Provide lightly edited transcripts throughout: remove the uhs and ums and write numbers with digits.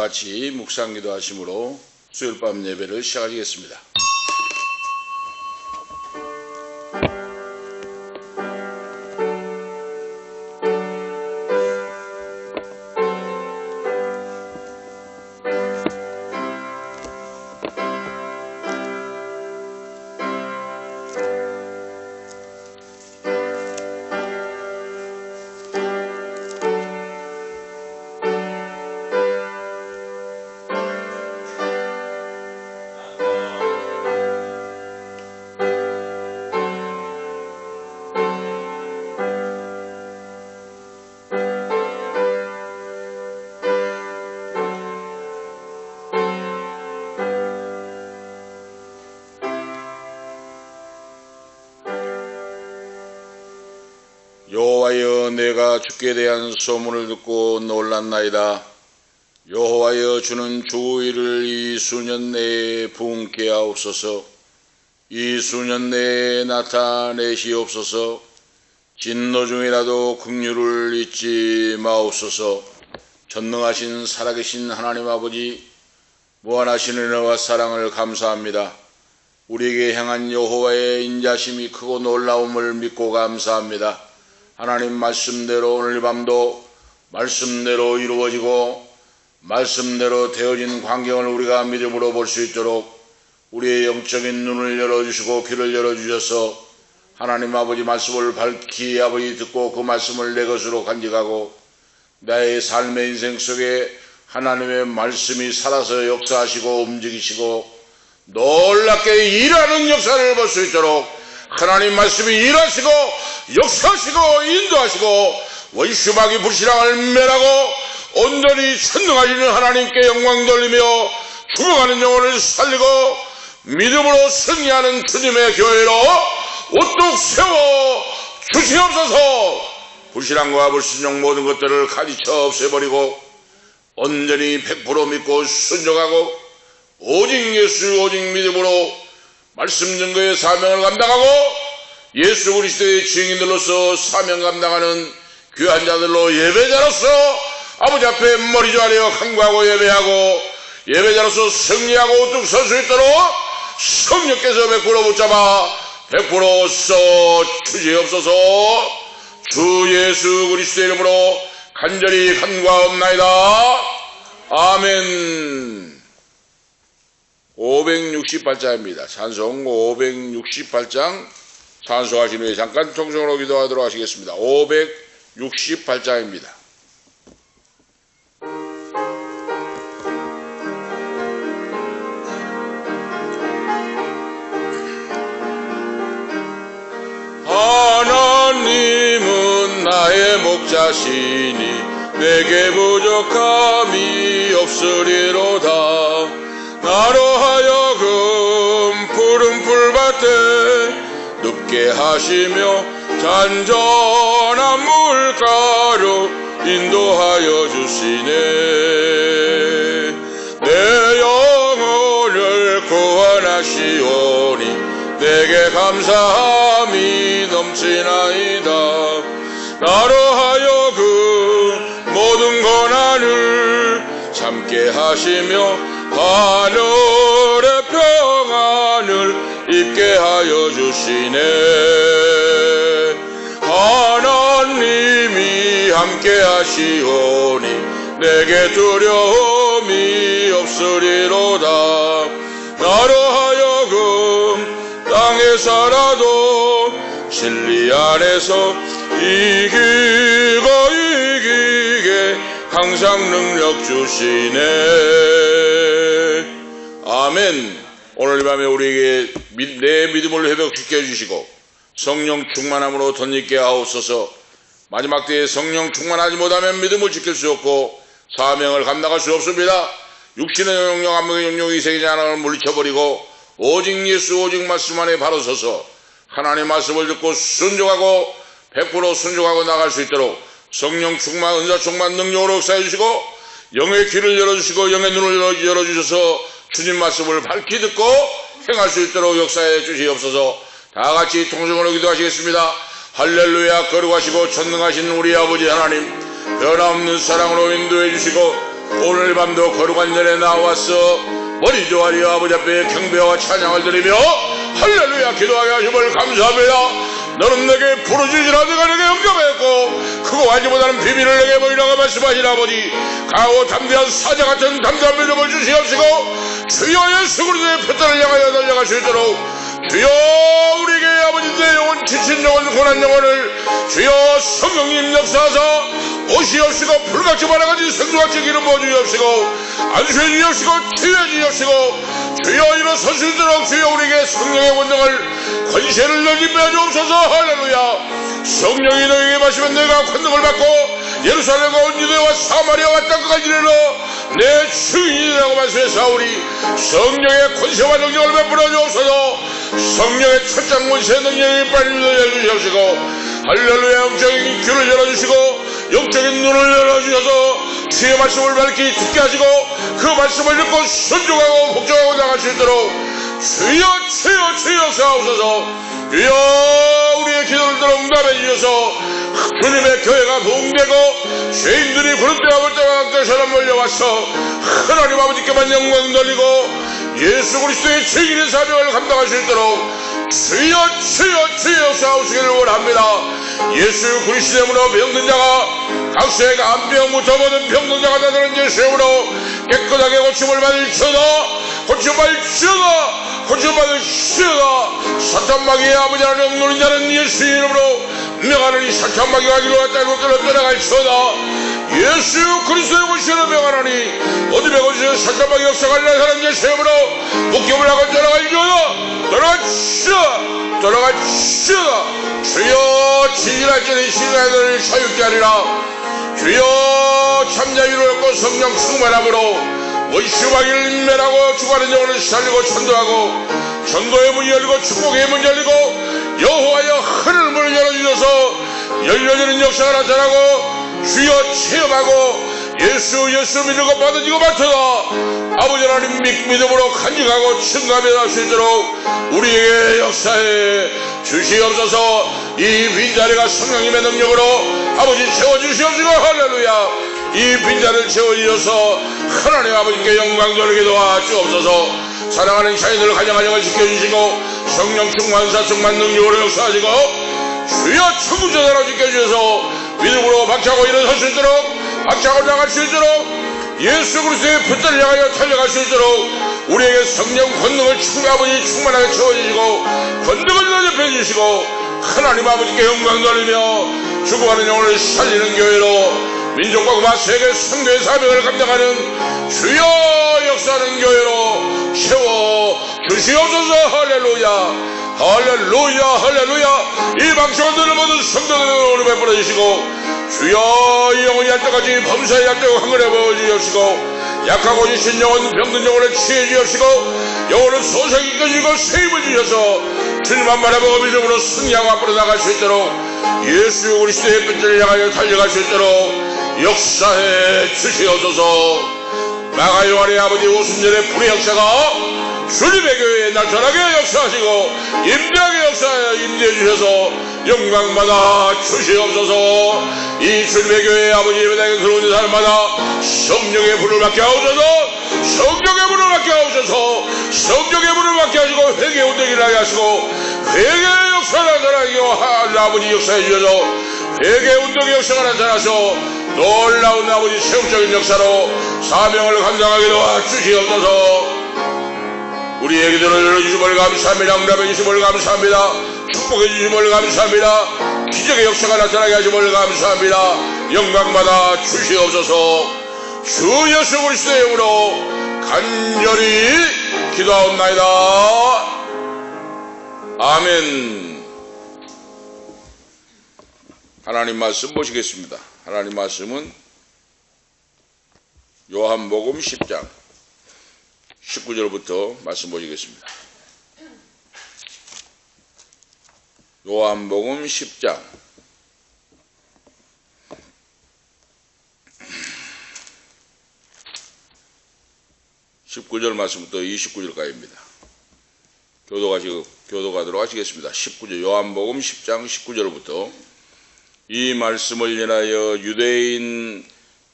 같이 묵상기도 하심으로 수요일 밤 예배를 시작하겠습니다. 여호와여, 내가 주께 대한 소문을 듣고 놀랐나이다. 여호와여, 주는 주의를 이 수년 내에 부응케 하옵소서. 이 수년 내에 나타내시옵소서. 진노 중이라도 긍휼을 잊지 마옵소서. 전능하신 살아계신 하나님 아버지, 무한하신 은혜와 사랑을 감사합니다. 우리에게 향한 여호와의 인자심이 크고 놀라움을 믿고 감사합니다. 하나님 말씀대로 오늘 밤도 말씀대로 이루어지고 말씀대로 되어진 광경을 우리가 믿음으로 볼 수 있도록 우리의 영적인 눈을 열어주시고 귀를 열어주셔서 하나님 아버지 말씀을 밝히 아버지 듣고 그 말씀을 내 것으로 간직하고 나의 삶의 인생 속에 하나님의 말씀이 살아서 역사하시고 움직이시고 놀랍게 일하는 역사를 볼 수 있도록 하나님 말씀이 일하시고 역사하시고 인도하시고 원수마귀 불신앙을 멸하고 온전히 천능하시는 하나님께 영광 돌리며 죽어가는 영혼을 살리고 믿음으로 승리하는 주님의 교회로 우뚝 세워 주시옵소서. 불신앙과 불순종 모든 것들을 가지쳐 없애버리고 온전히 100% 믿고 순종하고 오직 예수 오직 믿음으로 말씀 증거의 사명을 감당하고 예수 그리스도의 증인들로서 사명 감당하는 귀한 자들로 예배자로서 아버지 앞에 머리 조아려 간구하고 예배하고 예배자로서 승리하고 우뚝 설 수 있도록 성령께서 100% 붙잡아 100% 써 주시옵소서. 주 예수 그리스도의 이름으로 간절히 간구하옵나이다. 아멘. 568장입니다. 찬송 568장 찬송하신 후에 잠깐 통성으로 기도하도록 하시겠습니다. 568장입니다. 하나님은 나의 목자시니 내게 부족함이 없으리로다. 나로 하여금 푸른 풀밭에 눕게 하시며 잔전한 물가로 인도하여 주시네. 내 영혼을 구원하시오니 내게 감사함이 넘치나이다. 나로 하여금 모든 고난을 참게 하시며 하늘의 평안을 입게 하여 주시네. 하나님이 함께 하시오니 내게 두려움이 없으리로다. 나로 하여금 땅에 살아도 진리 안에서 이기고 이기게 항상 능력 주시네. 아멘. 오늘 밤에 우리에게 내 믿음을 회복시켜 주시고 성령 충만함으로 덧입게 하옵소서. 마지막 때에 성령 충만하지 못하면 믿음을 지킬 수 없고 사명을 감당할 수 없습니다. 육신의 영역, 암흑의 영역이 세계지 하나를 물리쳐버리고 오직 예수 오직 말씀 안에 바로 서서 하나님의 말씀을 듣고 순종하고 100% 순종하고 나갈 수 있도록 성령 충만, 은사 충만 능력으로 역사해 주시고 영의 귀를 열어주시고 영의 눈을 열어주셔서 주님 말씀을 밝히 듣고 행할 수 있도록 역사해 주시옵소서. 다 같이 통성으로 기도하시겠습니다. 할렐루야. 거룩하시고 전능하신 우리 아버지 하나님, 변함없는 사랑으로 인도해 주시고 오늘 밤도 거룩한 전에 나와서 머리 조아리와 아버지 앞에 경배와 찬양을 드리며 할렐루야 기도하게 하심을 감사합니다. 너는 내게 부르짖으라 내가 내게 응답하였고 크고 알지 못하는 비밀을 내게 보이라고 말씀하신 아버지, 강하고 담대한 사자 같은 담대한 믿음을 주시옵시고 주여 예수 그리스도의 표대를 향하여 달려갈 수 있도록 주여 우리에게 아버지 내 영혼 지친 영혼 고난 영혼을 주여 성령님 역사하사 오시옵시고 불같이 바라같이 생수같이 기름 부어주시옵시고 안수해 주시옵시고 치유해 주시옵시고 주여 일어설 수 있도록 주여 우리에게 성령의 권능을 권세를 너희 빼주옵소서. 할렐루야. 성령이 너에게 마시면 내가 권능을 받고 예루살렘과 온 유대와 사마리아와 땅끝까지 이르러 내 증인이라고 말씀했사오니 성령의 권세와 능력을 베풀어 주옵소서. 성령의 첫장 권세 능력이 빨리 열어주시옵시고 할렐루야. 영적인 귀를 열어주시고 영적인 눈을 열어주셔서 주의 말씀을 밝히 듣게 하시고 그 말씀을 듣고 순종하고 복종하고 나갈 수 있도록 주여 역사하옵소서. 주여 우리의 기도를 들어 응답해 주셔서 주님의 교회가 부흥되고 죄인들이 부름대와 볼때와 함께처럼 몰려와서 하나님 아버지께만 영광 돌리고 예수 그리스도의 증인의 사명을 감당할 수 있도록 주여 역사하시기를 원합니다. 예수 그리스도 이름으로 병든 자가 각세의 간병부터 모든 병든 자가 다 되는 예수 이름으로 깨끗하게 고침을 받을지어다. 고침받을지어다. 사탄마귀의 아버지 하나님 누는 자는 예수 이름으로 명하노니 사탄마귀가 이리와 딸국들로 떠나갈지어다. 예수 그리스도의 모시로 명하노니 어디 배고시에 사탄마귀 역사가 나타난 예수 이름으로 목격을 하고 떠나갈지어다. 주여 진실할지니 신하들을 사육케 하리라. 주여 참자유를 얻고 성령 충만함으로 원수마귀를 인멸하고 죽어가는 영혼을 살리고 전도하고 전도의 문이 열리고 축복의 문이 열리고 여호와여 하늘 문을 열어주셔서 열려지는 역사가 나타나고 주여 체험하고 예수 믿고 받아지고 맡아다 아버지 하나님 믿음으로 간직하고 증감해 갈 수 있도록 우리에게 역사해 주시옵소서. 이 빈자리가 성령님의 능력으로 아버지 채워주시옵시고 할렐루야. 이 빈자리를 채워주셔서 하나님 아버지께 영광 돌리게 도와주옵소서. 사랑하는 자녀들 가정을 지켜주시고 성령 충만사 충만 능력으로 역사하시고 주여 천국전으로 지켜주셔서 믿음으로 박차고 일어설 수 있도록 박차고 나갈 수 있도록 예수 그리스도의 붙들을 향하여 달려갈 수 있도록 우리에게 성령 권능을 아버지 충만하게 채워주시고 권능을 대접해주시고 하나님 아버지께 영광 돌리며 죽어가는 영혼을 살리는 교회로 민족과 국가 세계 선교의 사명을 감당하는 주여 역사하는 교회로 채워주시옵소서. 할렐루야. 이 방송을 듣는 모든 성도들을 베풀어 주시고 주여 이 영혼이 할 때까지 범사에 약되고 한글에 부어주시옵시고 약하고 지친 영혼 병든 영혼을 치해 주옵시고 영혼을 소생이 끊어주고 세임을 주셔서 주님만 바라보고 믿음으로 승리하고 앞으로 나갈 수 있도록 예수 그리스도의 빛을 향하여 달려갈 수 있도록 역사해 주시옵소서. 마가 요한의 아버지 오순절의 불의 역사가 주님의 교회에 나타나게 역사하시고 임대하게 역사하여 임대해 주셔서 영광받아 주시옵소서. 이 주님의 교회의 아버지 예배당에 들어오는 사람마다 성령의 불을 받게 하옵소서. 성령의 불을 받게 하옵소서. 성령의 불을 받게 하시고 회개의 운동이 나게 하시고 회개의 역사가 나타나게 하여 아버지 역사해 주셔서 회개의 운동의 역사가 나타나서 놀라운 아버지 세움적인 역사로 사명을 감당하게 도와주시옵소서. 우리의 기도를 열어주심을 감사합니다. 응답해 주심을 감사합니다. 축복해 주심을 감사합니다. 기적의 역사가 나타나게 하심을 감사합니다. 영광받아 주시옵소서. 주 예수 그리스도의 이름으로 간절히 기도하옵나이다. 아멘. 하나님 말씀 보시겠습니다. 하나님 말씀은 요한복음 10장 19절부터 말씀 보시겠습니다. 요한복음 10장 19절 말씀부터 29절까지입니다. 교도가도록 하시겠습니다. 19절 요한복음 10장 19절부터 이 말씀을 인하여 유대인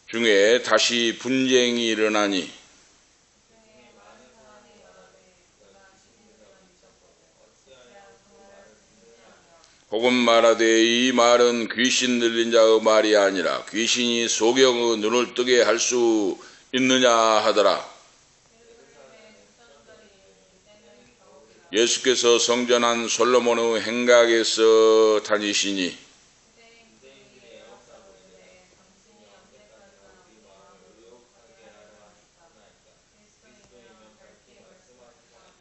중에 다시 분쟁이 일어나니 혹은 말하되 이 말은 귀신 들린 자의 말이 아니라 귀신이 소경의 눈을 뜨게 할 수 있느냐 하더라. 예수께서 성전한 솔로몬의 행각에서 다니시니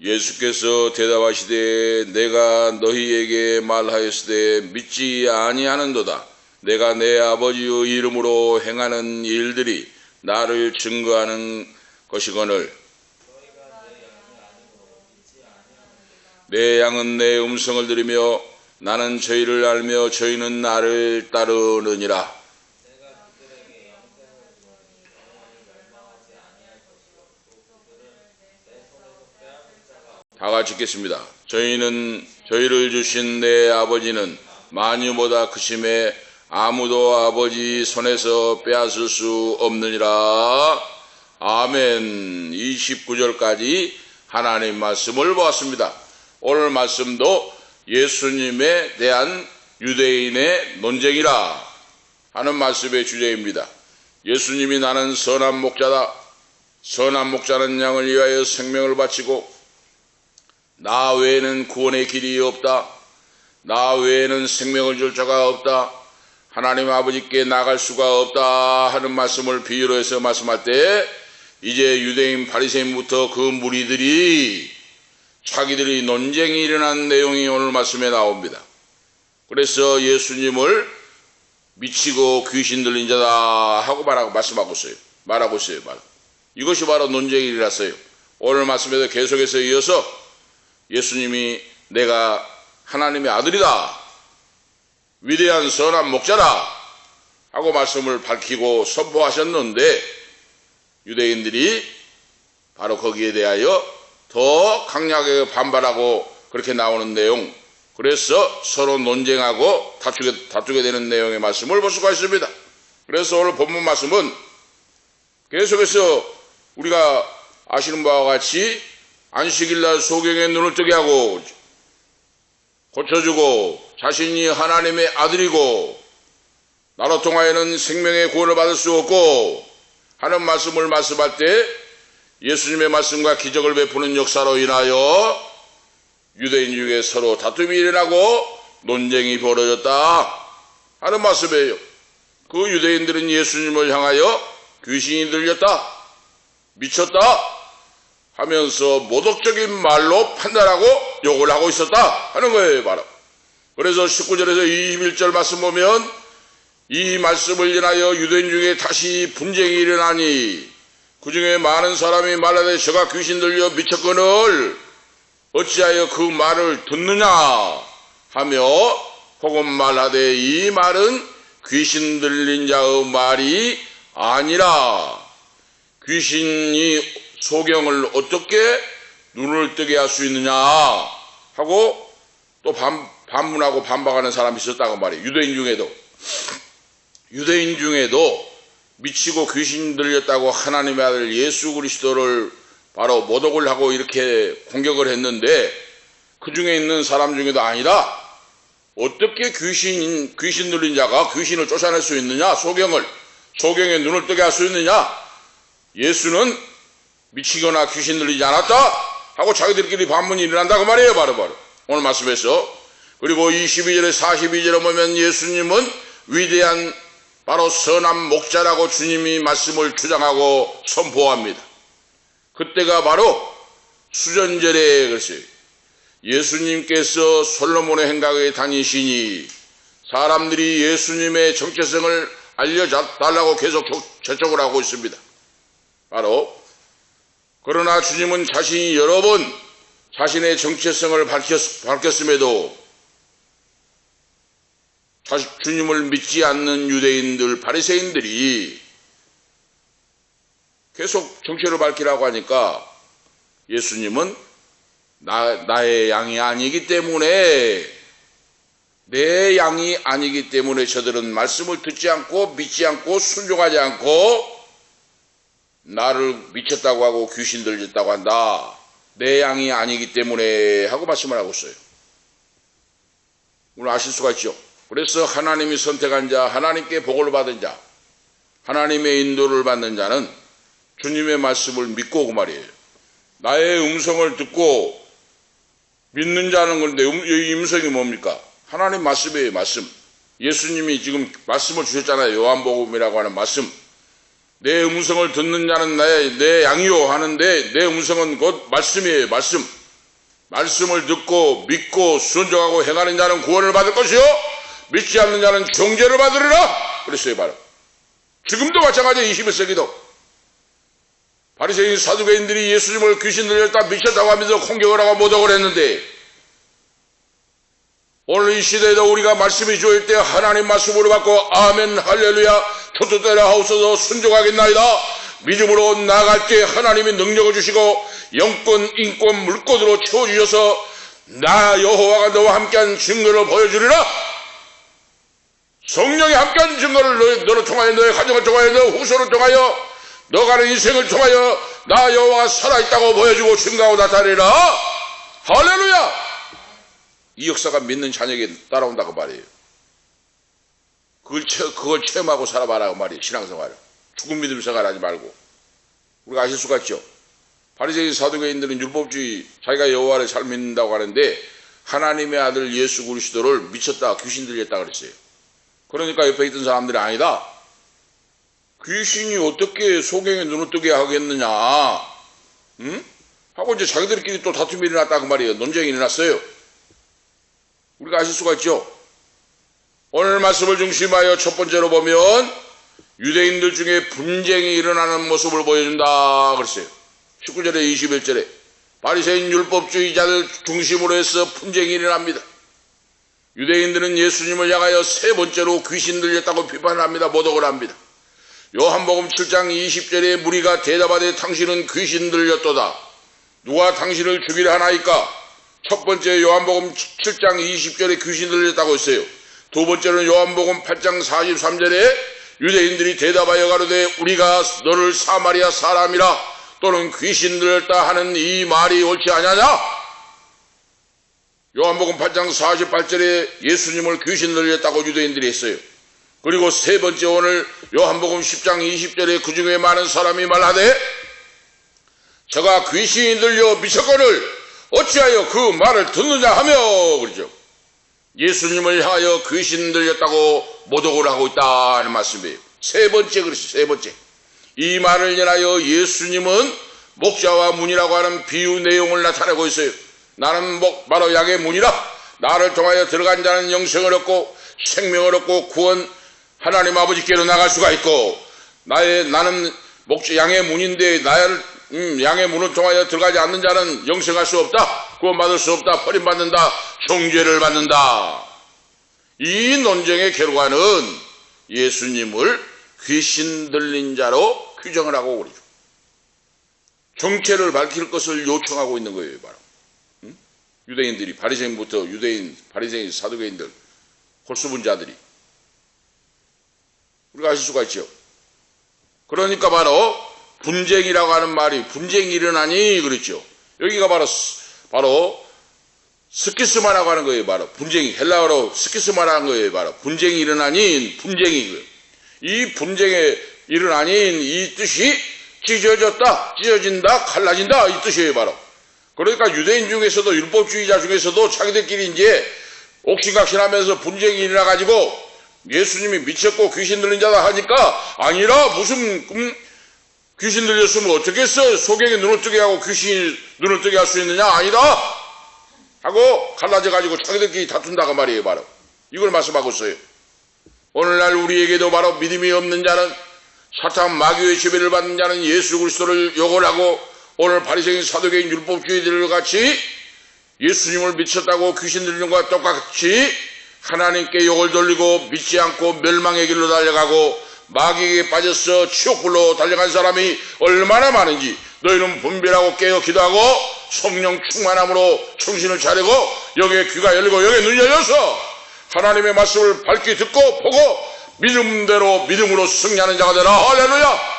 예수께서 대답하시되 내가 너희에게 말하였으되 믿지 아니하는도다. 내가 내 아버지의 이름으로 행하는 일들이 나를 증거하는 것이거늘 내 양은 내 음성을 들으며 나는 저희를 알며 저희는 나를 따르느니라. 다 같이 읽겠습니다. 저희를 주신 내 아버지는 만유보다 크심에 아무도 아버지 손에서 빼앗을 수 없느니라. 아멘. 29절까지 하나님 말씀을 보았습니다. 오늘 말씀도 예수님에 대한 유대인의 논쟁이라 하는 말씀의 주제입니다. 예수님이 나는 선한 목자다. 선한 목자는 양을 위하여 생명을 바치고 나 외에는 구원의 길이 없다. 나 외에는 생명을 줄 자가 없다. 하나님 아버지께 나갈 수가 없다 하는 말씀을 비유로 해서 말씀할 때 이제 유대인 바리새인부터 그 무리들이 자기들이 논쟁이 일어난 내용이 오늘 말씀에 나옵니다. 그래서 예수님을 미치고 귀신 들린 자다 하고 말씀하고 있어요. 말하고 있어요. 이것이 바로 논쟁이 일어났어요. 오늘 말씀에도 계속해서 이어서 예수님이 내가 하나님의 아들이다. 위대한 선한 목자다. 하고 말씀을 밝히고 선포하셨는데 유대인들이 바로 거기에 대하여 더 강력하게 반발하고 그렇게 나오는 내용. 그래서 서로 논쟁하고 다투게 되는 내용의 말씀을 볼 수가 있습니다. 그래서 오늘 본문 말씀은 계속해서 우리가 아시는 바와 같이 안식일날 소경의 눈을 뜨게 하고 고쳐주고 자신이 하나님의 아들이고 나로 통하여는 생명의 구원을 받을 수 없고 하는 말씀을 말씀할 때 예수님의 말씀과 기적을 베푸는 역사로 인하여 유대인 중에 서로 다툼이 일어나고 논쟁이 벌어졌다 하는 말씀이에요. 그 유대인들은 예수님을 향하여 귀신이 들렸다, 미쳤다 하면서 모독적인 말로 판단하고 욕을 하고 있었다 하는 거예요. 바로 그래서 19절에서 21절 말씀 보면 이 말씀을 인하여 유대인 중에 다시 분쟁이 일어나니 그 중에 많은 사람이 말하되 저가 귀신 들려 미쳤거늘 어찌하여 그 말을 듣느냐 하며 혹은 말하되 이 말은 귀신 들린 자의 말이 아니라 귀신이 소경을 어떻게 눈을 뜨게 할 수 있느냐 하고 또 반문하고 반박하는 사람이 있었다고 말이에요. 유대인 중에도 미치고 귀신 들렸다고 하나님의 아들 예수 그리스도를 바로 모독을 하고 이렇게 공격을 했는데 그 중에 있는 사람 중에도 아니라 어떻게 귀신 들린 자가 귀신을 쫓아낼 수 있느냐, 소경의 눈을 뜨게 할 수 있느냐, 예수는 미치거나 귀신 들리지 않았다 하고 자기들끼리 반문이 일어난다고 말이에요. 바로 오늘 말씀에서. 그리고 22절에 42절에 보면 예수님은 위대한 바로 선한 목자라고 주님이 말씀을 주장하고 선포합니다. 그때가 바로 수전절에 그랬어요. 예수님께서 솔로몬의 행각에 다니시니 사람들이 예수님의 정체성을 알려달라고 계속 재촉을 하고 있습니다. 바로 그러나 주님은 자신이 여러 번 자신의 정체성을 밝혔음에도 주님을 믿지 않는 유대인들, 바리새인들이 계속 정체를 밝히라고 하니까 예수님은 나의 양이 아니기 때문에 내 양이 아니기 때문에 저들은 말씀을 듣지 않고 믿지 않고 순종하지 않고 나를 미쳤다고 하고 귀신 들렸다고 한다. 내 양이 아니기 때문에 하고 말씀을 하고 있어요. 오늘 아실 수가 있죠. 그래서 하나님이 선택한 자, 하나님께 복을 받은 자, 하나님의 인도를 받는 자는 주님의 말씀을 믿고 그 말이에요. 나의 음성을 듣고 믿는 자는 그런데 이 음성이 뭡니까? 하나님 말씀이에요. 말씀. 예수님이 지금 말씀을 주셨잖아요. 요한복음이라고 하는 말씀. 내 음성을 듣는 자는 내 양이요 하는데 내 음성은 곧 말씀이에요. 말씀. 말씀을 듣고 믿고 순종하고 행하는 자는 구원을 받을 것이요 믿지 않는 자는 정죄를 받으리라 그랬어요. 바로 지금도 마찬가지예요. 21세기도 바리새인 사두개인들이 예수님을 귀신 들렸다 미쳤다고 하면서 공격을 하고 모독을 했는데 오늘 이 시대에도 우리가 말씀이 주어질 때 하나님 말씀으로 받고 아멘 할렐루야 초토대라 하옵소서 순종하겠나이다 믿음으로 나아갈 때 하나님이 능력을 주시고 영권 인권 물권으로 채워주셔서 나 여호와가 너와 함께한 증거를 보여주리라. 성령이 함께한 증거를 너를 통하여 너의 가정을 통하여 너 후손을 통하여 너 가는 인생을 통하여 나 여호와가 살아있다고 보여주고 증거하고 나타내리라. 할렐루야. 이 역사가 믿는 자녀에게 따라온다고 말이에요. 그걸 체험하고 살아봐라고 말이에요. 신앙생활을. 죽은 믿음 생활하지 말고. 우리가 아실 수가 있죠. 바리새인 사두개인들은 율법주의 자기가 여호와를 잘 믿는다고 하는데 하나님의 아들 예수 그리스도를 미쳤다 귀신 들렸다 그랬어요. 그러니까 옆에 있던 사람들이 아니다. 귀신이 어떻게 소경의 눈을 뜨게 하겠느냐. 응? 하고 이제 자기들끼리 또 다툼이 일어났다 그 말이에요. 논쟁이 일어났어요. 우리가 아실 수가 있죠. 오늘 말씀을 중심하여 첫 번째로 보면 유대인들 중에 분쟁이 일어나는 모습을 보여준다 그랬어요. 19절에 21절에 바리새인 율법주의자들 중심으로 해서 분쟁이 일어납니다. 유대인들은 예수님을 향하여 세 번째로 귀신 들렸다고 비판합니다. 모독을 합니다. 요한복음 7장 20절에 무리가 대답하되 당신은 귀신 들렸도다. 누가 당신을 죽이려 하나이까? 첫 번째 요한복음 7장 20절에 귀신 들렸다고 했어요. 두 번째는 요한복음 8장 43절에 유대인들이 대답하여 가로되 우리가 너를 사마리아 사람이라 또는 귀신 들렸다 하는 이 말이 옳지 아니하냐? 요한복음 8장 48절에 예수님을 귀신 들렸다고 유대인들이 했어요. 그리고 세 번째 오늘 요한복음 10장 20절에 그 중에 많은 사람이 말하되 저가 귀신이 들려 미쳤거늘 어찌하여 그 말을 듣느냐 하며 그러죠. 예수님을 향하여 귀신 들렸다고 모독을 하고 있다는 말씀이에요. 세 번째 그렇죠. 세 번째. 이 말을 인하여 예수님은 목자와 문이라고 하는 비유 내용을 나타내고 있어요. 나는 바로 양의 문이라 나를 통하여 들어간 자는 영생을 얻고 생명을 얻고 구원 하나님 아버지께로 나갈 수가 있고 나는 양의 문인데 양의 문을 통하여 들어가지 않는 자는 영생할 수 없다. 구원받을 수 없다. 버림받는다. 정죄를 받는다. 이 논쟁의 결과는 예수님을 귀신 들린 자로 규정을 하고 그러죠. 정체를 밝힐 것을 요청하고 있는 거예요. 바로 유대인들이 바리새인부터 유대인, 바리새인, 사두개인들, 골수분자들이 우리가 아실 수가 있죠. 그러니까 바로 분쟁이라고 하는 말이 분쟁이 일어나니 그랬죠. 여기가 바로 스키스마라고 하는 거예요. 바로 분쟁이 헬라어로 스키스마라는 거예요. 바로 분쟁이 일어나니 분쟁이 이 분쟁에 일어나니 이 뜻이 찢어졌다, 찢어진다, 갈라진다 이 뜻이에요. 바로 그러니까 유대인 중에서도 율법주의자 중에서도 자기들끼리 이제 옥신각신하면서 분쟁이 일어나가지고 예수님이 미쳤고 귀신 들린 자다 하니까 아니라 무슨 귀신 들렸으면 어떻게 했어? 소경이 눈을 뜨게 하고 귀신이 눈을 뜨게 할 수 있느냐? 아니다 하고 갈라져가지고 자기들끼리 다툰다고 말이에요. 바로 이걸 말씀하고 있어요. 오늘날 우리에게도 바로 믿음이 없는 자는 사탄 마귀의 지배를 받는 자는 예수 그리스도를 욕을 하고 오늘 바리새인 사두개인 율법주의들 같이 예수님을 미쳤다고 귀신 들리는 것과 똑같이 하나님께 욕을 돌리고 믿지 않고 멸망의 길로 달려가고 마귀에게 빠져서 지옥불로 달려간 사람이 얼마나 많은지 너희는 분별하고 깨어 기도하고 성령 충만함으로 정신을 차리고 여기에 귀가 열리고 여기에 눈이 열려서 하나님의 말씀을 밝게 듣고 보고 믿음대로 믿음으로 승리하는 자가 되라. 할렐루야.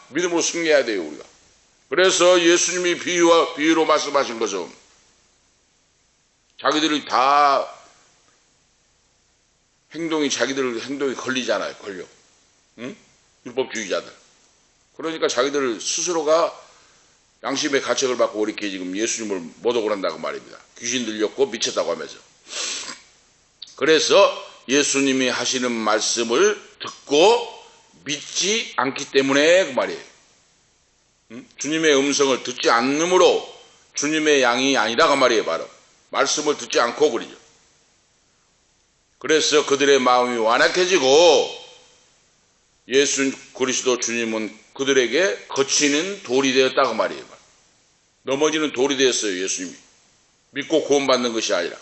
믿음으로 승리해야 돼요 우리가. 그래서 예수님이 비유로 말씀하신 것은 자기들이 다 자기들 행동이 걸리잖아요. 걸려. 응? 율법주의자들. 그러니까 자기들 스스로가 양심의 가책을 받고 이렇게 지금 예수님을 모독을 한다고 말입니다. 귀신 들렸고 미쳤다고 하면서. 그래서 예수님이 하시는 말씀을 듣고 믿지 않기 때문에 그 말이에요. 응? 주님의 음성을 듣지 않으므로 주님의 양이 아니라 그 말이에요. 바로 말씀을 듣지 않고 그러죠. 그래서 그들의 마음이 완악해지고 예수 그리스도 주님은 그들에게 거치는 돌이 되었다고 말이에요. 넘어지는 돌이 되었어요. 예수님이 믿고 구원받는 것이 아니라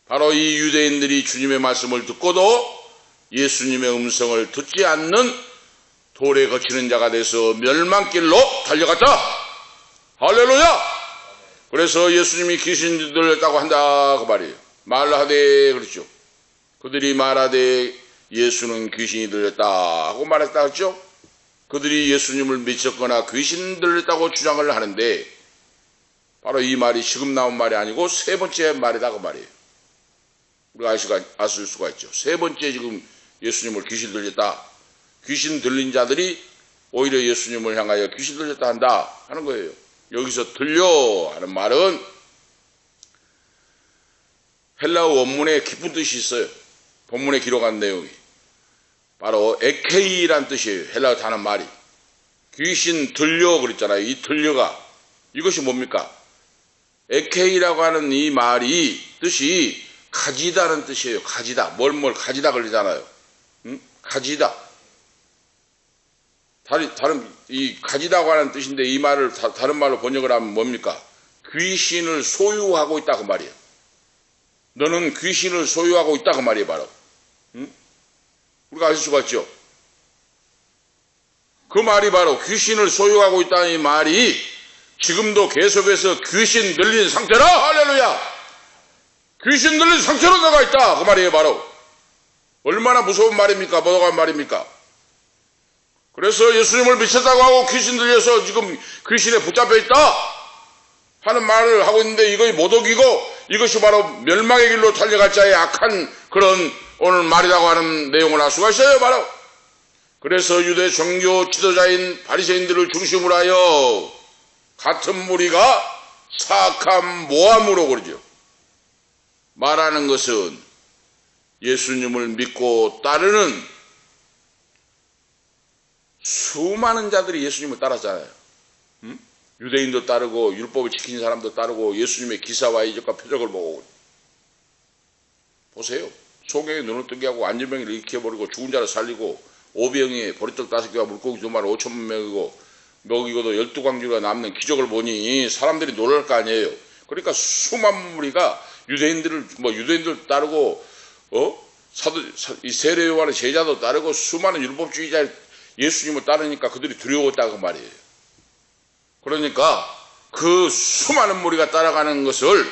바로 이 유대인들이 주님의 말씀을 듣고도 예수님의 음성을 듣지 않는 돌에 거치는 자가 돼서 멸망길로 달려갔다. 할렐루야. 그래서 예수님이 귀신 들렸다고 한다 그 말이에요. 말하되 그렇죠. 그들이 말하되 예수는 귀신이 들렸다 하고 말했다 했죠. 그들이 예수님을 미쳤거나 귀신 들렸다고 주장을 하는데 바로 이 말이 지금 나온 말이 아니고 세 번째 말이다 그 말이에요. 우리가 아실 수가 있죠. 세 번째 지금 예수님을 귀신 들렸다. 귀신 들린 자들이 오히려 예수님을 향하여 귀신 들렸다 한다 하는 거예요. 여기서 들려 하는 말은 헬라어 원문에 깊은 뜻이 있어요. 본문에 기록한 내용이 바로 에케이란 뜻이에요. 헬라어 단어 말이 귀신 들려 그랬잖아요. 이 들려가 이것이 뭡니까? 에케이라고 하는 이 말이 뜻이 가지다는 뜻이에요. 가지다. 뭘 가지다 그러잖아요. 응? 가지다. 다른 이 가지다고 하는 뜻인데 이 말을 다른 말로 번역을 하면 뭡니까? 귀신을 소유하고 있다 그 말이에요. 너는 귀신을 소유하고 있다 그 말이에요. 바로 응? 우리가 알 수가 있죠. 그 말이 바로 귀신을 소유하고 있다는 이 말이 지금도 계속해서 귀신 들린 상태라. 할렐루야. 귀신 들린 상태로 나가 있다 그 말이에요. 바로 얼마나 무서운 말입니까? 뭐가 말입니까? 그래서 예수님을 미쳤다고 하고 귀신 들려서 지금 귀신에 붙잡혀 있다 하는 말을 하고 있는데 이것이 모독이고 이것이 바로 멸망의 길로 달려갈 자의 악한 그런 오늘 말이라고 하는 내용을 알 수가 있어요. 바로 그래서 유대 종교 지도자인 바리새인들을 중심으로 하여 같은 무리가 사악한 모함으로 그러죠. 말하는 것은 예수님을 믿고 따르는 수많은 자들이 예수님을 따랐잖아요. 응? 유대인도 따르고 율법을 지키는 사람도 따르고 예수님의 기사와 이적과 표적을 보고 보세요. 소경이 눈을 뜨게 하고 안전병이를 일으켜버리고 죽은 자를 살리고 오병이에 보리떡 5개와 물고기 2만 5천 명이고 먹이고도 12광주가 남는 기적을 보니 사람들이 놀랄 거 아니에요. 그러니까 수만 무리가 유대인들 따르고 이 세례 요한의 제자도 따르고 수많은 율법주의자 예수님을 따르니까 그들이 두려웠다고 말이에요. 그러니까 그 수많은 무리가 따라가는 것을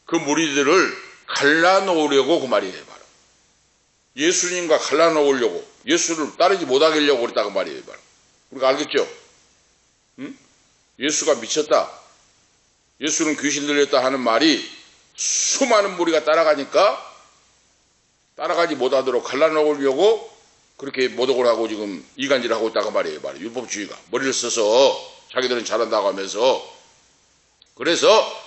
그 무리들을 갈라놓으려고 그 말이에요. 바로 예수님과 갈라놓으려고 예수를 따르지 못하게 하려고 그랬다고 말이에요. 바로 우리가 알겠죠? 응? 예수가 미쳤다. 예수는 귀신 들렸다 하는 말이 수많은 무리가 따라가니까 따라가지 못하도록 갈라놓으려고 그렇게 모독을 하고 지금 이간질을 하고 있다고 말이에요. 바로 율법주의가 머리를 써서 자기들은 잘한다고 하면서 그래서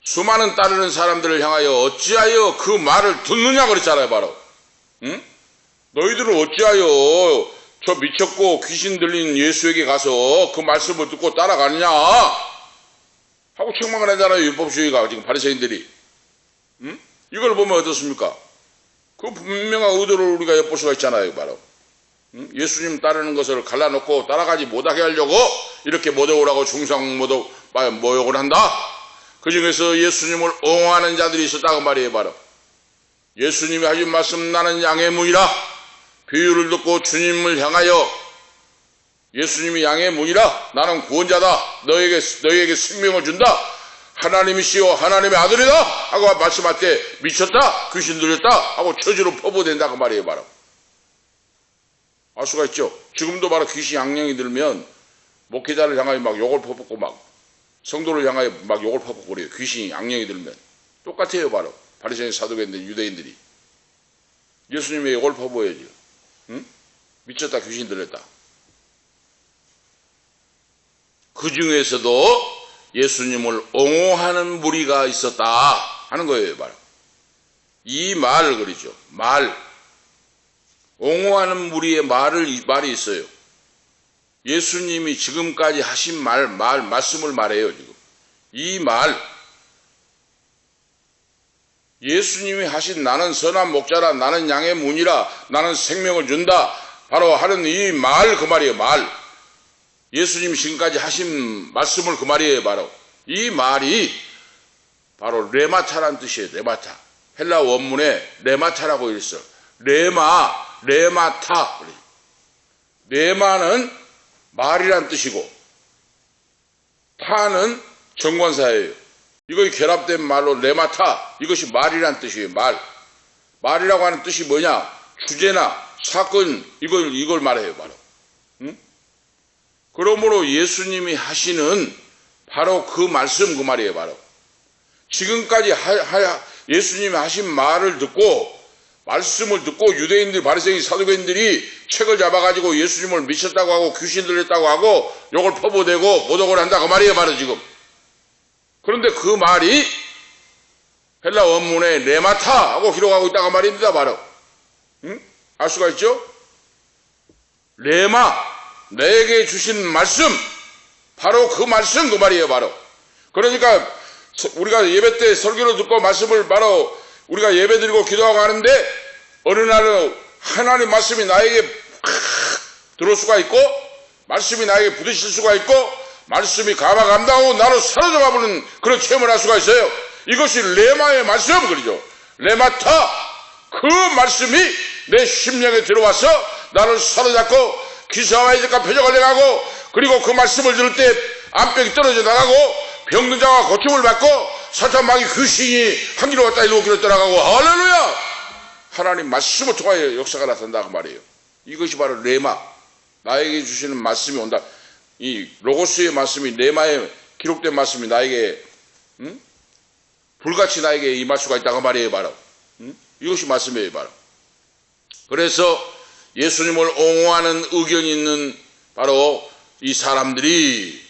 수많은 따르는 사람들을 향하여 어찌하여 그 말을 듣느냐 그랬잖아요. 바로 응? 너희들은 어찌하여 저 미쳤고 귀신 들린 예수에게 가서 그 말씀을 듣고 따라가느냐 하고 책망을 하잖아요. 율법주의가 지금 바리새인들이 응? 이걸 보면 어떻습니까? 그 분명한 의도를 우리가 엿볼 수가 있잖아요. 바로 예수님 따르는 것을 갈라놓고 따라가지 못하게 하려고 이렇게 모독을 하고 모욕을 한다. 그 중에서 예수님을 옹호하는 자들이 있었다고 말이에요. 바로 예수님이 하신 말씀 나는 양의 문이라 비유를 듣고 주님을 향하여 예수님이 양의 문이라 나는 구원자다 너에게 생명을 준다 하나님이시여 하나님의 아들이다 하고 말씀할 때 미쳤다 귀신 들렸다 하고 처지로 퍼부된다 그 말이에요. 바로 알 수가 있죠. 지금도 바로 귀신 양령이 들면 목회자를 향하여 막 욕을 퍼붓고 막 성도를 향하여 막 욕을 퍼붓고 그래요. 귀신이 양령이 들면 똑같아요. 바로 바리새인 사두개인들 유대인들이 예수님의 욕을 퍼부어야죠. 응? 미쳤다 귀신 들렸다. 그 중에서도 예수님을 옹호하는 무리가 있었다 하는 거예요. 바로 이 말을 그러죠. 말 옹호하는 무리의 말이 있어요. 예수님이 지금까지 하신 말씀을 말해요. 지금 이 말 예수님이 하신 나는 선한 목자라 나는 양의 문이라 나는 생명을 준다 바로 하는 이 말 그 말이에요. 말 예수님이 지금까지 하신 말씀을 그 말이에요. 바로 이 말이 바로 레마타라는 뜻이에요. 레마타 헬라 원문에 레마타라고 있어요. 레마타 레마는 말이란 뜻이고 타는 정관사예요. 이것이 결합된 말로 레마타 이것이 말이란 뜻이에요. 말이라고 하는 뜻이 뭐냐 주제나 사건 이걸 말해요. 바로 그러므로 예수님이 하시는 바로 그 말씀 그 말이에요. 바로 지금까지 예수님이 하신 말을 듣고 말씀을 듣고 유대인들 바리새인 사두개인들이 책을 잡아가지고 예수님을 미쳤다고 하고 귀신 들렸다고 하고 욕을 퍼부대고 모독을 한다 그 말이에요. 바로 지금 그런데 그 말이 헬라 원문에 레마타 하고 기록하고 있다고 말입니다. 바로 알 수가 있죠. 레마 내게 주신 말씀 바로 그 말씀 그 말이에요. 바로 그러니까 우리가 예배 때 설교를 듣고 말씀을 바로 우리가 예배 드리고 기도하고 하는데 어느 날은 하나님 말씀이 나에게 들어올 수가 있고 말씀이 나에게 부딪힐 수가 있고 말씀이 감화감당하고 나로 사로잡아버리는 그런 체험을 할 수가 있어요. 이것이 레마의 말씀 그러죠. 레마타 그 말씀이 내 심령에 들어와서 나를 사로잡고 기사와 이적과 표적을 내가고 그리고 그 말씀을 들을 때 암병이 떨어져 나가고 병든 자가 고침을 받고 사탄 마귀 귀신이 한 길로 갔다 일곱 길로 떠나가고 할렐루야 하나님 말씀을 통하여 역사가 나타난다 그 말이에요. 이것이 바로 레마 나에게 주시는 말씀이 온다. 이 로고스의 말씀이 레마에 기록된 말씀이 나에게 불같이 나에게 임할 수가 있다 그 말이에요. 바로 이것이 말씀이에요. 바로 그래서 예수님을 옹호하는 의견이 있는 바로 이 사람들이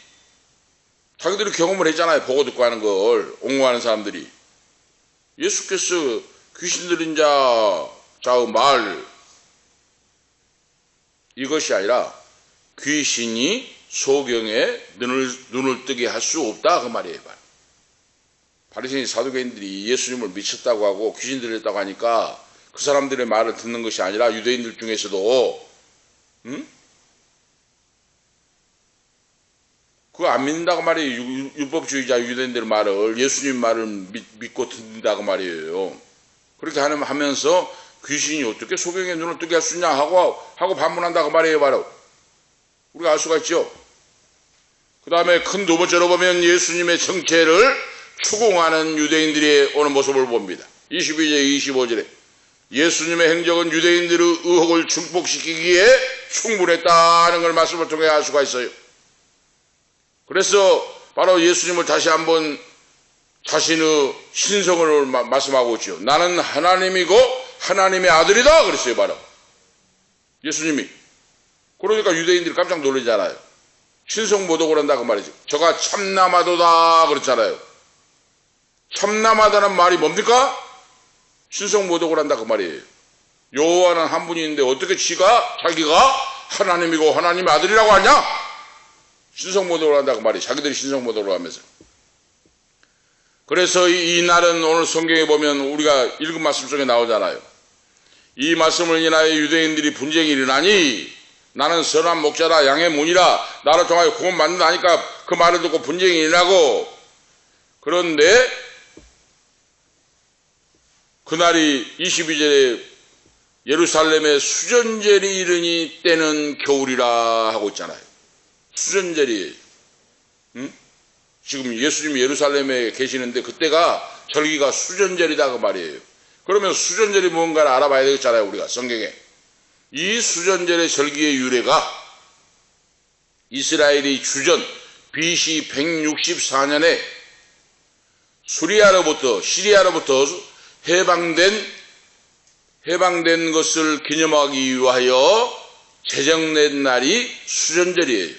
자기들이 경험을 했잖아요. 보고 듣고 하는 걸 옹호하는 사람들이 예수께서 귀신 들린 자의 말 이것이 아니라 귀신이 소경에 눈을 뜨게 할 수 없다 그 말이에요. 바리새인 사두개인들이 예수님을 미쳤다고 하고 귀신 들렸다고 하니까 그 사람들의 말을 듣는 것이 아니라 유대인들 중에서도 그거 안 믿는다고 말이에요. 율법주의자 유대인들의 말을 예수님 말을 믿고 듣는다고 말이에요. 그렇게 하면서 귀신이 어떻게 소경의 눈을 뜨게 할 수 있냐 하고 반문한다고 말이에요. 바로 우리가 알 수가 있죠. 그 다음에 큰 두 번째로 보면 예수님의 정체를 추궁하는 유대인들이 오는 모습을 봅니다. 22절 25절에 예수님의 행적은 유대인들의 의혹을 증폭시키기에 충분했다는 걸 말씀을 통해 알 수가 있어요. 그래서 바로 예수님을 다시 한번 자신의 신성을 말씀하고 있죠. 나는 하나님이고 하나님의 아들이다 그랬어요. 바로 예수님이. 그러니까 유대인들이 깜짝 놀라잖아요. 신성 모독을 한다고 말이죠. 저가 참남하도다 그랬잖아요. 참남하다는 말이 뭡니까? 신성 모독을 한다 그 말이에요. 여호와는 한 분이 있는데 어떻게 자기가 하나님이고 하나님의 아들이라고 하냐? 신성 모독을 한다 그 말이에요. 자기들이 신성 모독을 하면서. 그래서 이 날은 오늘 성경에 보면 우리가 읽은 말씀 속에 나오잖아요. 이 말씀을 인하여 유대인들이 분쟁이 일어나니 나는 선한 목자라 양의 문이라 나를 통하여 구원 받는다니까 그 말을 듣고 분쟁이 일어나고 그런데 그날이 22절에 예루살렘에 수전절이 이르니 때는 겨울이라 하고 있잖아요. 수전절이 지금 예수님이 예루살렘에 계시는데 그때가 절기가 수전절이다 그 말이에요. 그러면 수전절이 뭔가를 알아봐야 되겠잖아요. 우리가 성경에. 이 수전절의 절기의 유래가 이스라엘이 주전 BC 164년에 시리아로부터 해방된 것을 기념하기 위하여 제정된 날이 수전절이에요.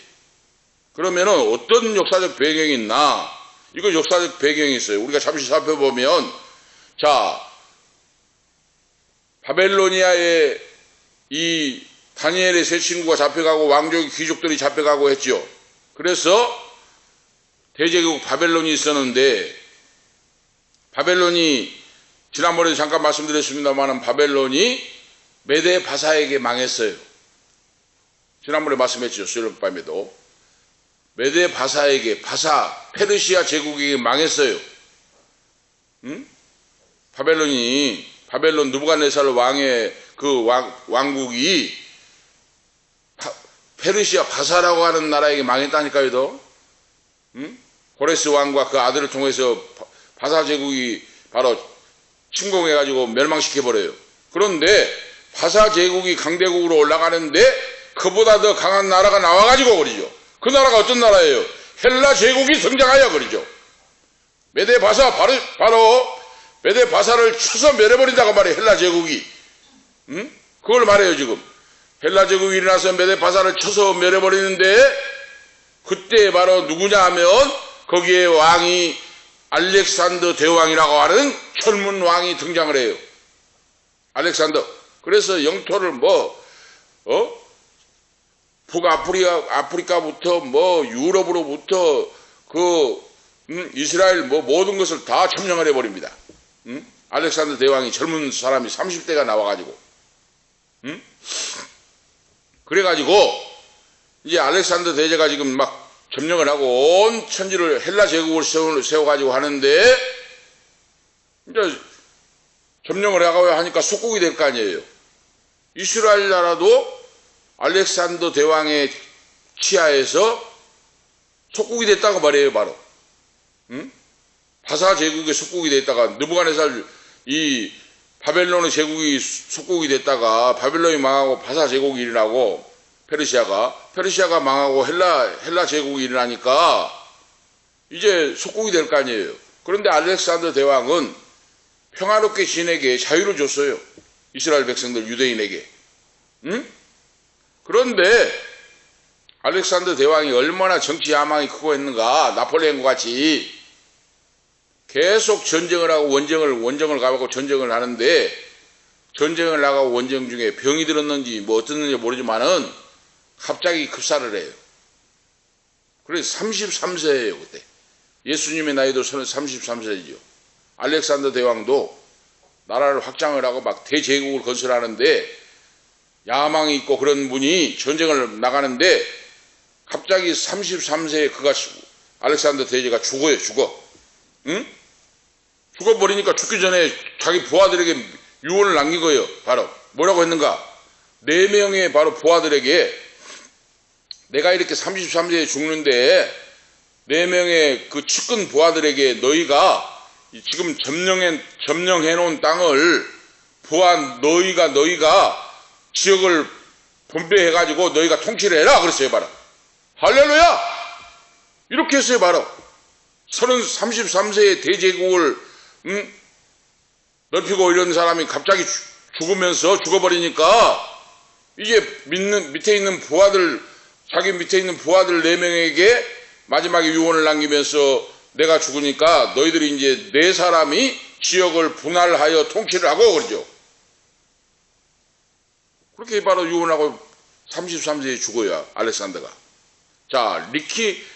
그러면은 어떤 역사적 배경이 있나? 이거 역사적 배경이 있어요. 우리가 잠시 살펴보면, 자, 바벨로니아에 이 다니엘의 세 친구가 잡혀가고 왕족의 귀족들이 잡혀가고 했죠. 그래서 대제국 바벨론이 있었는데, 바벨론이 지난번에 잠깐 말씀드렸습니다만 바벨론이 메데 바사에게 망했어요. 지난번에 말씀했죠. 수요일 밤에도. 메데 바사에게, 페르시아 제국에게 망했어요. 응? 바벨론 느부갓네살 왕의 그 왕국이 페르시아 바사라고 하는 나라에게 망했다니까요. 응? 고레스 왕과 그 아들을 통해서 바사 제국이 바로 침공해가지고 멸망시켜버려요. 그런데 바사 제국이 강대국으로 올라가는데 그보다 더 강한 나라가 나와가지고 그러죠. 그 나라가 어떤 나라예요? 헬라 제국이 등장하여 그러죠. 메데 바사, 바로 메데 바사를 쳐서 멸해버린다고 말해요. 헬라 제국이. 응? 그걸 말해요 지금. 헬라 제국이 일어나서 메데 바사를 쳐서 멸해버리는데 그때 바로 누구냐 하면 거기에 왕이 알렉산더 대왕이라고 하는 젊은 왕이 등장을 해요. 알렉산더. 그래서 영토를 북아프리카부터 유럽으로부터 이스라엘 모든 것을 다 점령을 해버립니다. 알렉산더 대왕이 젊은 사람이 30대가 나와가지고. 그래가지고 이제 알렉산더 대제가 지금 막 점령을 하고 온 천지를 헬라 제국을 세워가지고 하는데 이제 점령을 하고 하니까 속국이 될 거 아니에요. 이스라엘 나라도 알렉산더 대왕의 치하에서 속국이 됐다고 말해요. 바로 바사 제국의 속국이 됐다가 느부갓네살 이 바벨론의 제국이 속국이 됐다가 바벨론이 망하고 바사 제국이 일어나고 페르시아가 망하고 헬라 제국이 일어나니까 이제 속국이 될 거 아니에요. 그런데 알렉산더 대왕은 평화롭게 지내게 자유를 줬어요. 이스라엘 백성들 유대인에게. 그런데 알렉산더 대왕이 얼마나 정치 야망이 크고 했는가. 나폴레옹과 같이 계속 전쟁을 하고 원정을 가고 전쟁을 하는데 전쟁을 나가고 원정 중에 병이 들었는지 어떻는지 모르지만은 갑자기 급사를 해요. 그래서 33세예요 그때. 예수님의 나이도 33세이죠. 알렉산더 대왕도 나라를 확장을 하고 막 대제국을 건설하는데 야망이 있고 그런 분이 전쟁을 나가는데 갑자기 33세에 알렉산더 대제가 죽어요. 응? 죽어버리니까 죽기 전에 자기 부하들에게 유언을 남긴 거예요. 바로 뭐라고 했는가? 4명의 바로 부하들에게 내가 이렇게 33세에 죽는데 4명의 그 측근 부하들에게 너희가 지금 점령해 놓은 땅을 너희가 지역을 분배해 가지고 너희가 통치를 해라 그랬어요. 바로 할렐루야 이렇게 했어요. 바로 33세의 대제국을 넓히고 이런 사람이 갑자기 죽어버리니까 이제 밑에 있는 자기 밑에 있는 부하들 4명에게 마지막에 유언을 남기면서 내가 죽으니까 너희들이 이제 4사람이 지역을 분할하여 통치를 하고 그러죠. 그렇게 바로 유언하고 33세에 죽어요. 알렉산더가. 자,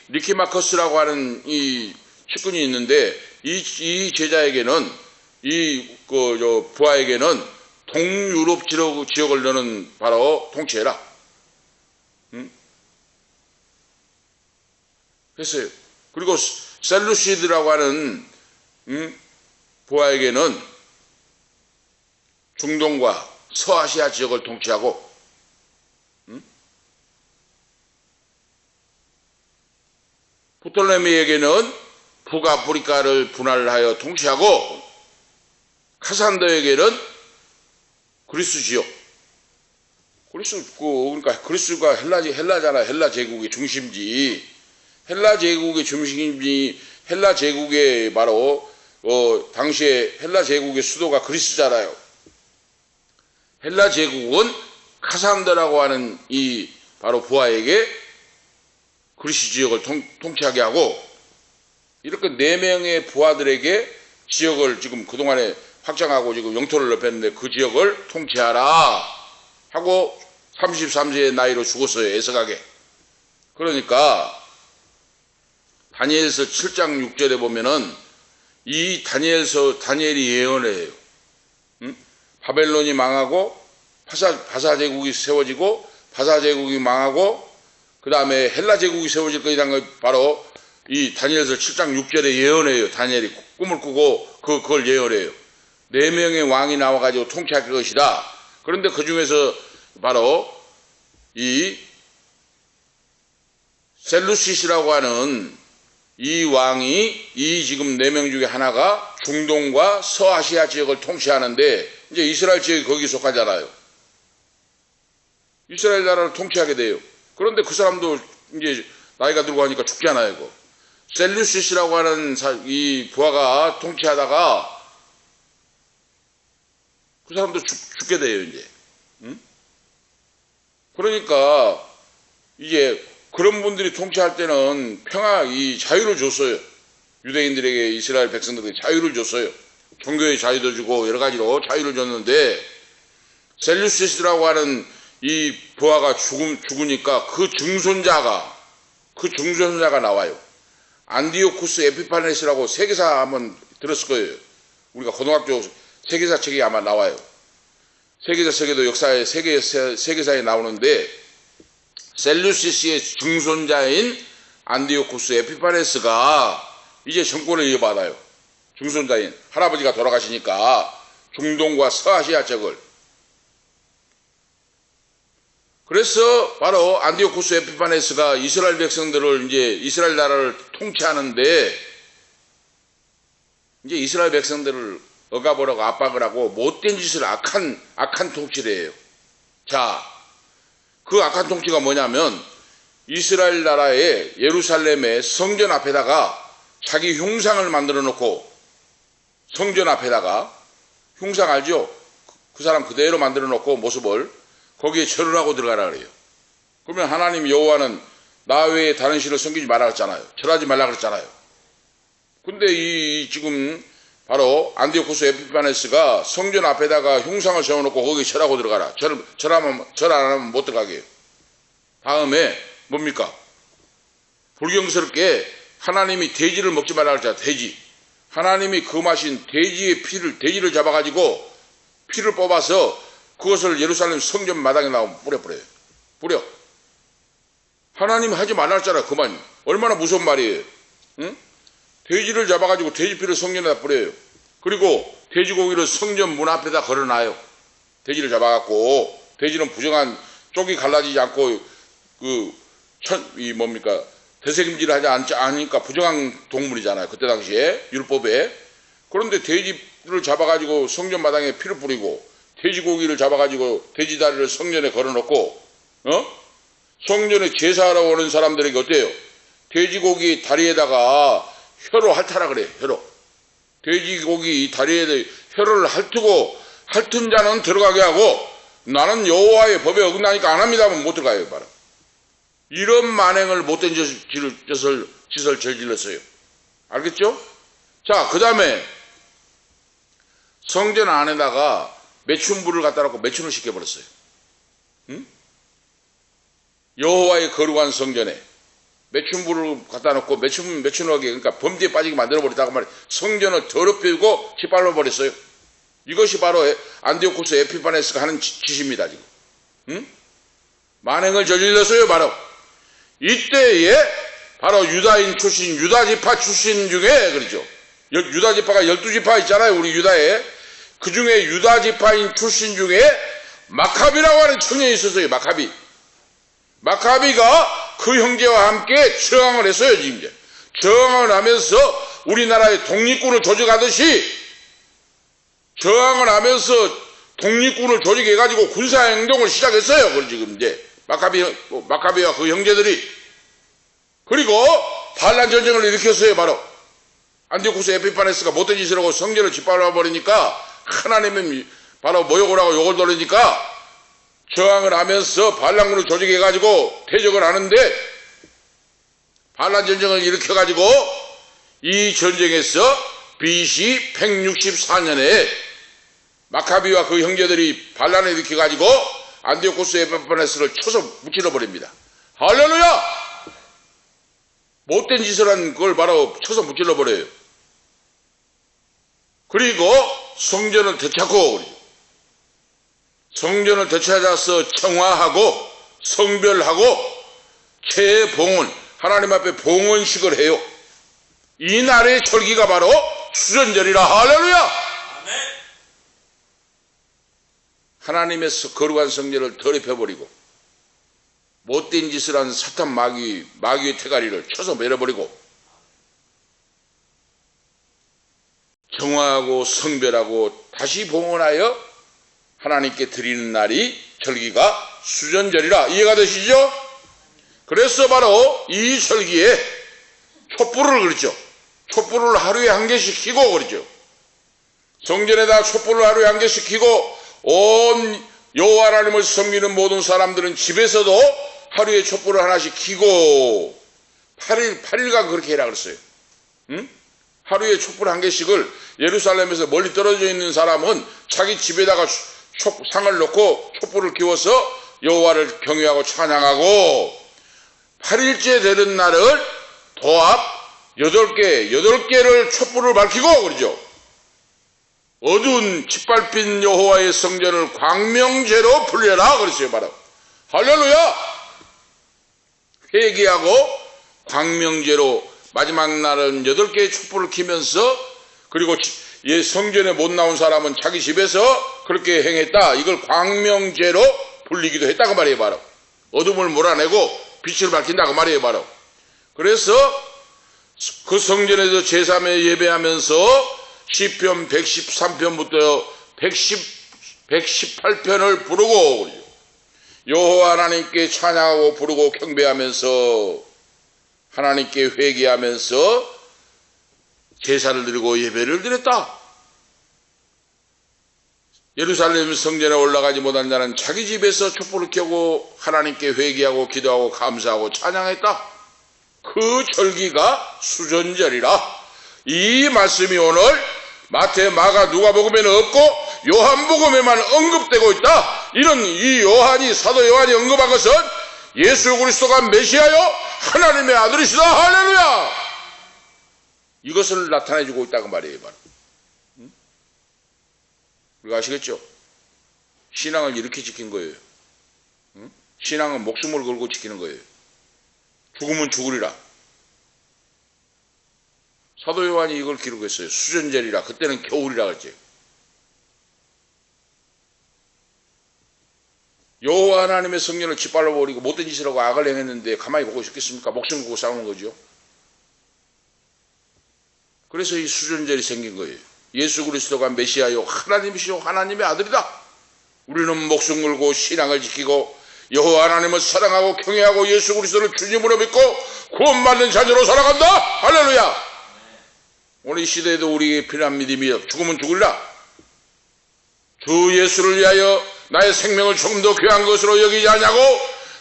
리키마커스라고 하는 이 측근이 있는데 이 제자에게는 부하에게는 동유럽 지역을 너는 바로 통치해라. 했어요. 그리고 셀루시드라고 하는 부하에게는 중동과 서아시아 지역을 통치하고 프톨레미에게는 북아프리카를 분할하여 통치하고 카산더에게는 그리스 지역. 그러니까 그리스가 헬라잖아. 헬라 제국의 중심지. 헬라 제국의 바로 당시에 헬라 제국의 수도가 그리스잖아요. 헬라 제국은 카산더라고 하는 이 바로 부하에게 그리스 지역을 통치하게 하고, 이렇게 4명의 부하들에게 지역을 지금 그동안에 확장하고 지금 영토를 넓혔는데 그 지역을 통치하라 하고 33세의 나이로 죽었어요. 애석하게. 그러니까 다니엘서 7장 6절에 보면은 이 다니엘이 예언을 해요. 바벨론이 망하고 바사 제국이 세워지고, 바사 제국이 망하고 그 다음에 헬라 제국이 세워질 것이라는 걸 바로 이 다니엘서 7장 6절에 예언해요. 다니엘이 꿈을 꾸고 그걸 예언해요. 4명의 왕이 나와가지고 통치할 것이다. 그런데 그 중에서 바로 이 셀루시스라고 하는 이 왕이 이 지금 4명 중에 하나가 중동과 서아시아 지역을 통치하는데, 이제 이스라엘 지역이 거기 속하잖아요. 이스라엘 나라를 통치하게 돼요. 그런데 그 사람도 이제 나이가 들고 하니까 죽잖아요. 이거. 셀루시스라고 하는 이 부하가 통치하다가 그 사람도 죽게 돼요, 이제. 응? 그러니까 이제 그런 분들이 통치할 때는 이 자유를 줬어요. 유대인들에게, 이스라엘 백성들에게 자유를 줬어요. 종교의 자유도 주고 여러 가지로 자유를 줬는데, 셀루시스라고 하는 이 부하가 죽으니까 그 증손자가 나와요. 안디오쿠스 에피파네스라고 세계사 한번 들었을 거예요. 우리가 고등학교 세계사 책이 아마 나와요. 세계사 책에도 역사의 세계사에 나오는데, 셀루시스의 증손자인 안디오쿠스 에피파네스가 이제 정권을 이어받아요. 증손자인 할아버지가 돌아가시니까 중동과 서아시아 쪽을. 그래서 바로 안디오쿠스 에피파네스가 이스라엘 백성들을 이제 이스라엘 나라를 통치하는데, 이제 이스라엘 백성들을 억압을 압박을 하고 못된 짓을 악한 통치를 해요. 자, 그 악한 통치가 뭐냐면 이스라엘 나라의 예루살렘의 성전 앞에다가 자기 흉상을 만들어 놓고, 성전 앞에다가 흉상 알죠? 그 사람 그대로 만들어 놓고 모습을 거기에 절을 하고 들어가라 그래요. 그러면 하나님 여호와는 나 외에 다른 신을 섬기지 말라 그랬잖아요. 절하지 말라 그랬잖아요. 근데 이 지금 바로 안디오쿠스 에피파네스가 성전 앞에다가 흉상을 세워놓고 거기에 절하고 들어가라. 절 안 하면 못 들어가게 해요. 다음에 뭡니까? 불경스럽게 하나님이 돼지를 먹지 말라 그랬잖아요. 돼지. 하나님이 금하신 돼지를 잡아가지고 피를 뽑아서 그것을 예루살렘 성전 마당에 나오면 뿌려버려요. 뿌려. 하나님이 하지 말라 했잖아. 그만. 얼마나 무서운 말이에요. 응? 돼지를 잡아가지고 돼지피를 성전에다 뿌려요. 그리고 돼지고기를 성전 문 앞에다 걸어놔요. 돼지를 잡아갖고, 돼지는 부정한 쪽이 갈라지지 않고 되새김질을 하지 않으니까 부정한 동물이잖아요. 그때 당시에 율법에. 그런데 돼지를 잡아가지고 성전 마당에 피를 뿌리고, 돼지고기를 잡아가지고 돼지다리를 성전에 걸어놓고, 성전에 제사하러 오는 사람들에게 어때요? 돼지고기 다리에다가 혀로 핥아라 그래. 혀로. 돼지고기 다리에 혀를 핥은 자는 들어가게 하고, 나는 여호와의 법에 어긋나니까 안 합니다 하면 못 들어가요. 바로 이런 만행을 못된 짓을 저질렀어요. 알겠죠? 자, 그 다음에 성전 안에다가 매춘불을 갖다 놓고 매춘을 시켜버렸어요. 응? 여호와의 거룩한 성전에 매춘불을 갖다 놓고 매춘하게, 그러니까 범죄에 빠지게 만들어버렸다고 말이에요. 성전을 더럽히고 짓밟아버렸어요. 이것이 바로 안디오쿠스 에피파네스가 하는 짓입니다. 지금. 응? 만행을 저질렀어요. 바로 이때에 바로 유다인 출신, 유다지파 출신 중에, 그렇죠, 유다지파가 12지파 있잖아요. 우리 유다에. 그 중에 유다지파인 출신 중에 마카비라고 하는 청년이 있었어요. 마카비가 그 형제와 함께 저항을 했어요. 지금 이제 저항을 하면서 우리나라의 독립군을 조직하듯이 저항을 하면서 독립군을 조직해가지고 군사행동을 시작했어요. 그걸 지금 이제 마카비와 그 형제들이. 그리고 반란 전쟁을 일으켰어요. 바로 안티오쿠스 에피파네스가 못된 짓을 하고 성전을 짓밟아 버리니까 하나님이 바로 모욕을 하고 욕을 돌리니까 저항을 하면서 반란군을 조직해가지고 대적을 하는데 반란 전쟁을 일으켜가지고 이 전쟁에서 BC 164년에 마카비와 그 형제들이 반란을 일으켜가지고 안티오쿠스 에피파네스를 쳐서 무찔러 버립니다. 할렐루야! 못된 짓을 한 걸 바로 쳐서 무찔러 버려요. 그리고 성전을 되찾고 성전을 되찾아서 청화하고 성별하고 재봉헌, 하나님 앞에 봉헌식을 해요. 이 날의 절기가 바로 수전절이라. 할렐루야! 하나님의 거룩한 성전을 더럽혀버리고 못된 짓을 한 사탄 마귀의 태가리를 쳐서 매려버리고 정화하고 성별하고 다시 봉헌하여 하나님께 드리는 날이 절기가 수전절이라. 이해가 되시죠? 그래서 바로 이 절기에 촛불을 그렇죠. 촛불을 하루에 한 개씩 켜고 그렇죠. 성전에다 촛불을 하루에 한 개씩 켜고 온 여호와 하나님을 섬기는 모든 사람들은 집에서도 하루에 촛불을 하나씩 켜고 8일간 그렇게 해라 그랬어요. 응? 하루에 촛불 한 개씩을 예루살렘에서 멀리 떨어져 있는 사람은 자기 집에다가 상을 놓고 촛불을 키워서 여호와를 경외하고 찬양하고 8일째 되는 날을 도합 8개를 촛불을 밝히고 그러죠. 어두운 짓밟힌 여호와의 성전을 광명제로 불려라 그랬어요. 바로 할렐루야! 회개하고 광명제로 마지막 날은 8개의 촛불을 켜면서 그리고 성전에 못 나온 사람은 자기 집에서 그렇게 행했다. 이걸 광명제로 불리기도 했다고 말이에요. 바로 어둠을 몰아내고 빛을 밝힌다고 말이에요. 바로 그래서 그 성전에서 제3회 예배하면서 시편 113편부터 118편을 부르고 여호와 하나님께 찬양하고 부르고 경배하면서 하나님께 회개하면서 제사를 드리고 예배를 드렸다. 예루살렘 성전에 올라가지 못한 자는 자기 집에서 촛불을 켜고 하나님께 회개하고 기도하고 감사하고 찬양했다. 그 절기가 수전절이라. 이 말씀이 오늘 마태, 마가, 누가복음에는 없고 요한복음에만 언급되고 있다. 이런 이 요한이 사도 요한이 언급한 것은 예수 그리스도가 메시아요 하나님의 아들이시다. 할렐루야! 이것을 나타내주고 있다고 말이에요. 바로. 우리가 아시겠죠? 신앙을 이렇게 지킨 거예요. 신앙은 목숨을 걸고 지키는 거예요. 죽으면 죽으리라. 사도 요한이 이걸 기록했어요. 수전절이라. 그때는 겨울이라 그랬지. 여호와 하나님의 성전을 짓밟아버리고 못된 짓을 하고 악을 행했는데 가만히 보고 있겠습니까? 목숨 걸고 싸우는 거죠. 그래서 이 수전절이 생긴 거예요. 예수 그리스도가 메시아요 하나님이시요 하나님의 아들이다. 우리는 목숨 걸고 신앙을 지키고 여호와 하나님을 사랑하고 경외하고 예수 그리스도를 주님으로 믿고 구원받는 자녀로 살아간다. 할렐루야. 오늘 이 시대에도 우리에게 필요한 믿음이요. 죽으면 죽을라. 주 예수를 위하여 나의 생명을 조금 더 귀한 것으로 여기지 않냐고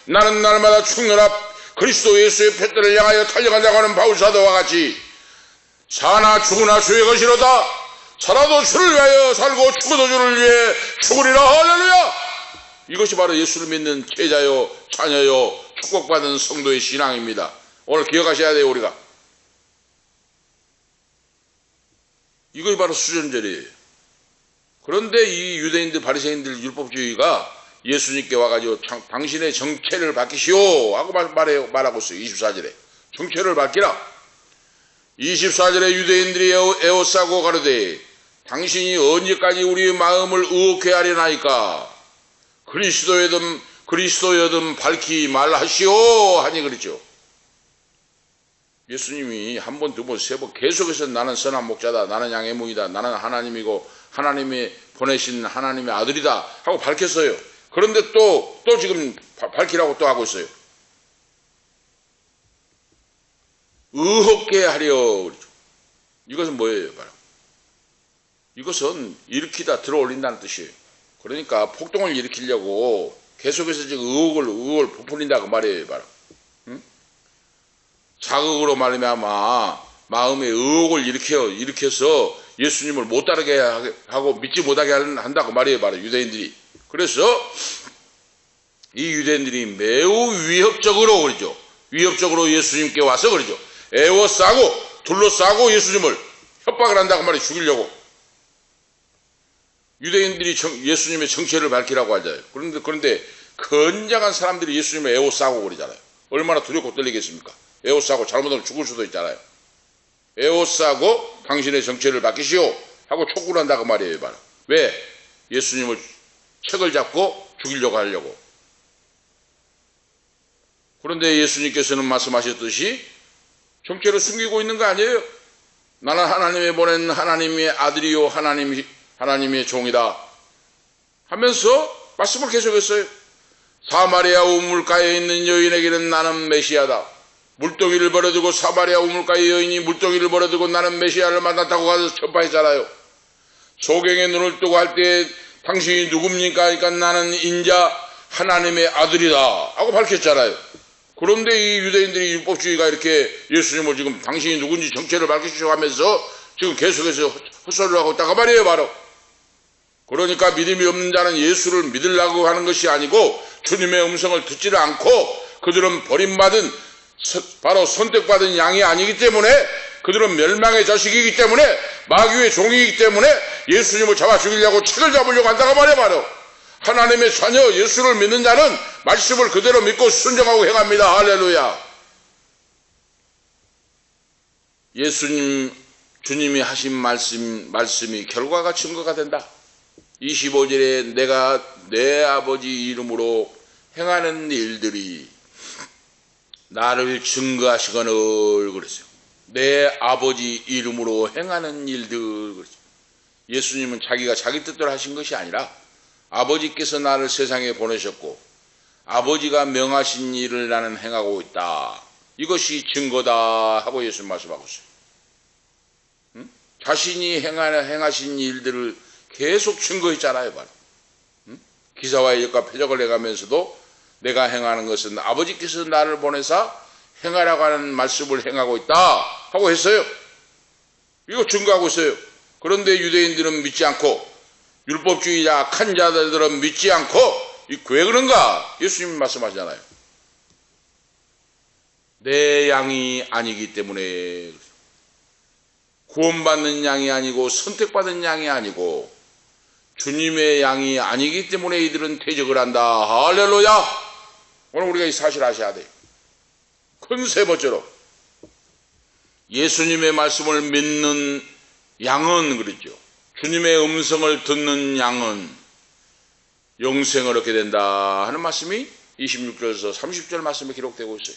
나는 날마다 죽는 앞 그리스도 예수의 팻들을 향하여 달려간다고 하는 바울사도와 같이 사나 죽으나 주의 것이로다. 살아도 주를 위하여 살고 죽어도 주를 위해 죽으리라. 할렐루야. 이것이 바로 예수를 믿는 제자요 자녀요 축복받은 성도의 신앙입니다. 오늘 기억하셔야 돼요. 우리가 이것이 바로 수전절이에요. 그런데 이 유대인들 바리새인들 율법주의가 예수님께 와가지고 당신의 정체를 밝히시오 하고 말하고 있어요. 24절에 정체를 밝히라. 24절에 유대인들이 에워싸고 가로되 당신이 언제까지 우리의 마음을 의혹해 하려나이까 그리스도여든 밝히 말하시오 하니 그랬죠. 예수님이 한 번, 두 번, 세 번 계속해서 나는 선한 목자다, 나는 양의 목이다, 나는 하나님이고 하나님이 보내신 하나님의 아들이다 하고 밝혔어요. 그런데 또 지금 밝히라고 또 하고 있어요. 의롭게 하려 그러죠. 이것은 뭐예요? 바로 이것은 일으키다, 들어올린다는 뜻이에요. 그러니까 폭동을 일으키려고 계속해서 지금 의혹을 부풀린다고 말이에요. 바로 자극으로 말미암아 마음에 의혹을 일으켜서 예수님을 못 따르게 하고 믿지 못하게 한다고 말이에요. 바로 유대인들이. 그래서 이 유대인들이 매우 위협적으로 그러죠. 위협적으로 예수님께 와서 그러죠. 애워싸고 둘러싸고 예수님을 협박을 한다고 말이에요. 죽이려고. 유대인들이 예수님의 정체를 밝히라고 하잖아요. 그런데 건장한 사람들이 예수님을 애워싸고 그러잖아요. 얼마나 두렵고 떨리겠습니까? 애워싸고 잘못하면 죽을 수도 있잖아요. 애워싸고 당신의 정체를 밝히시오 하고 촉구를 한다고 말이에요. 바로. 왜? 예수님을 책을 잡고 죽이려고 하려고. 그런데 예수님께서는 말씀하셨듯이 정체를 숨기고 있는 거 아니에요. 나는 하나님의 보낸 하나님의 아들이요 하나님의 종이다 하면서 말씀을 계속했어요. 사마리아 우물가에 있는 여인에게는 나는 메시아다. 물동이를 버려두고 사마리아 우물가의 여인이 물동이를 버려두고 나는 메시아를 만났다고 가서 전파했잖아요. 소경의 눈을 뜨고 할 때 당신이 누굽니까? 그러니까 나는 인자 하나님의 아들이다 하고 밝혔잖아요. 그런데 이 유대인들이 율법주의가 이렇게 예수님을 지금 당신이 누군지 정체를 밝히시고 하면서 지금 계속해서 헛소리를 하고 있다가 말이에요. 바로. 그러니까 믿음이 없는 자는 예수를 믿으려고 하는 것이 아니고 주님의 음성을 듣지를 않고 그들은 버림받은 바로 선택받은 양이 아니기 때문에 그들은 멸망의 자식이기 때문에 마귀의 종이기 때문에 예수님을 잡아 죽이려고 책을 잡으려고 한다고 말이에요. 바로. 하나님의 자녀 예수를 믿는 자는 말씀을 그대로 믿고 순종하고 행합니다. 할렐루야. 주님이 하신 말씀이 결과가 증거가 된다. 25절에 내가 내 아버지 이름으로 행하는 일들이 나를 증거하시거늘 그랬어요. 내 아버지 이름으로 행하는 일들 그랬어요. 예수님은 자기가 자기 뜻대로 하신 것이 아니라 아버지께서 나를 세상에 보내셨고 아버지가 명하신 일을 나는 행하고 있다. 이것이 증거다 하고 예수님 말씀하고 있어요. 자신이 행하신 일들을 계속 증거했잖아요. 바로. 기사와 역과 표적을 해가면서도 내가 행하는 것은 아버지께서 나를 보내사 행하라고 하는 말씀을 행하고 있다 하고 했어요. 이거 증거하고 있어요. 그런데 유대인들은 믿지 않고 율법주의자 악한 자들은 믿지 않고 왜 그런가? 예수님이 말씀하시잖아요. 내 양이 아니기 때문에. 구원받는 양이 아니고 선택받은 양이 아니고 주님의 양이 아니기 때문에 이들은 퇴적을 한다. 할렐루야. 오늘 우리가 이 사실 아셔야 돼요. 큰 세 번째로 예수님의 말씀을 믿는 양은 그랬죠. 주님의 음성을 듣는 양은 영생을 얻게 된다 하는 말씀이 26절에서 30절 말씀에 기록되고 있어요.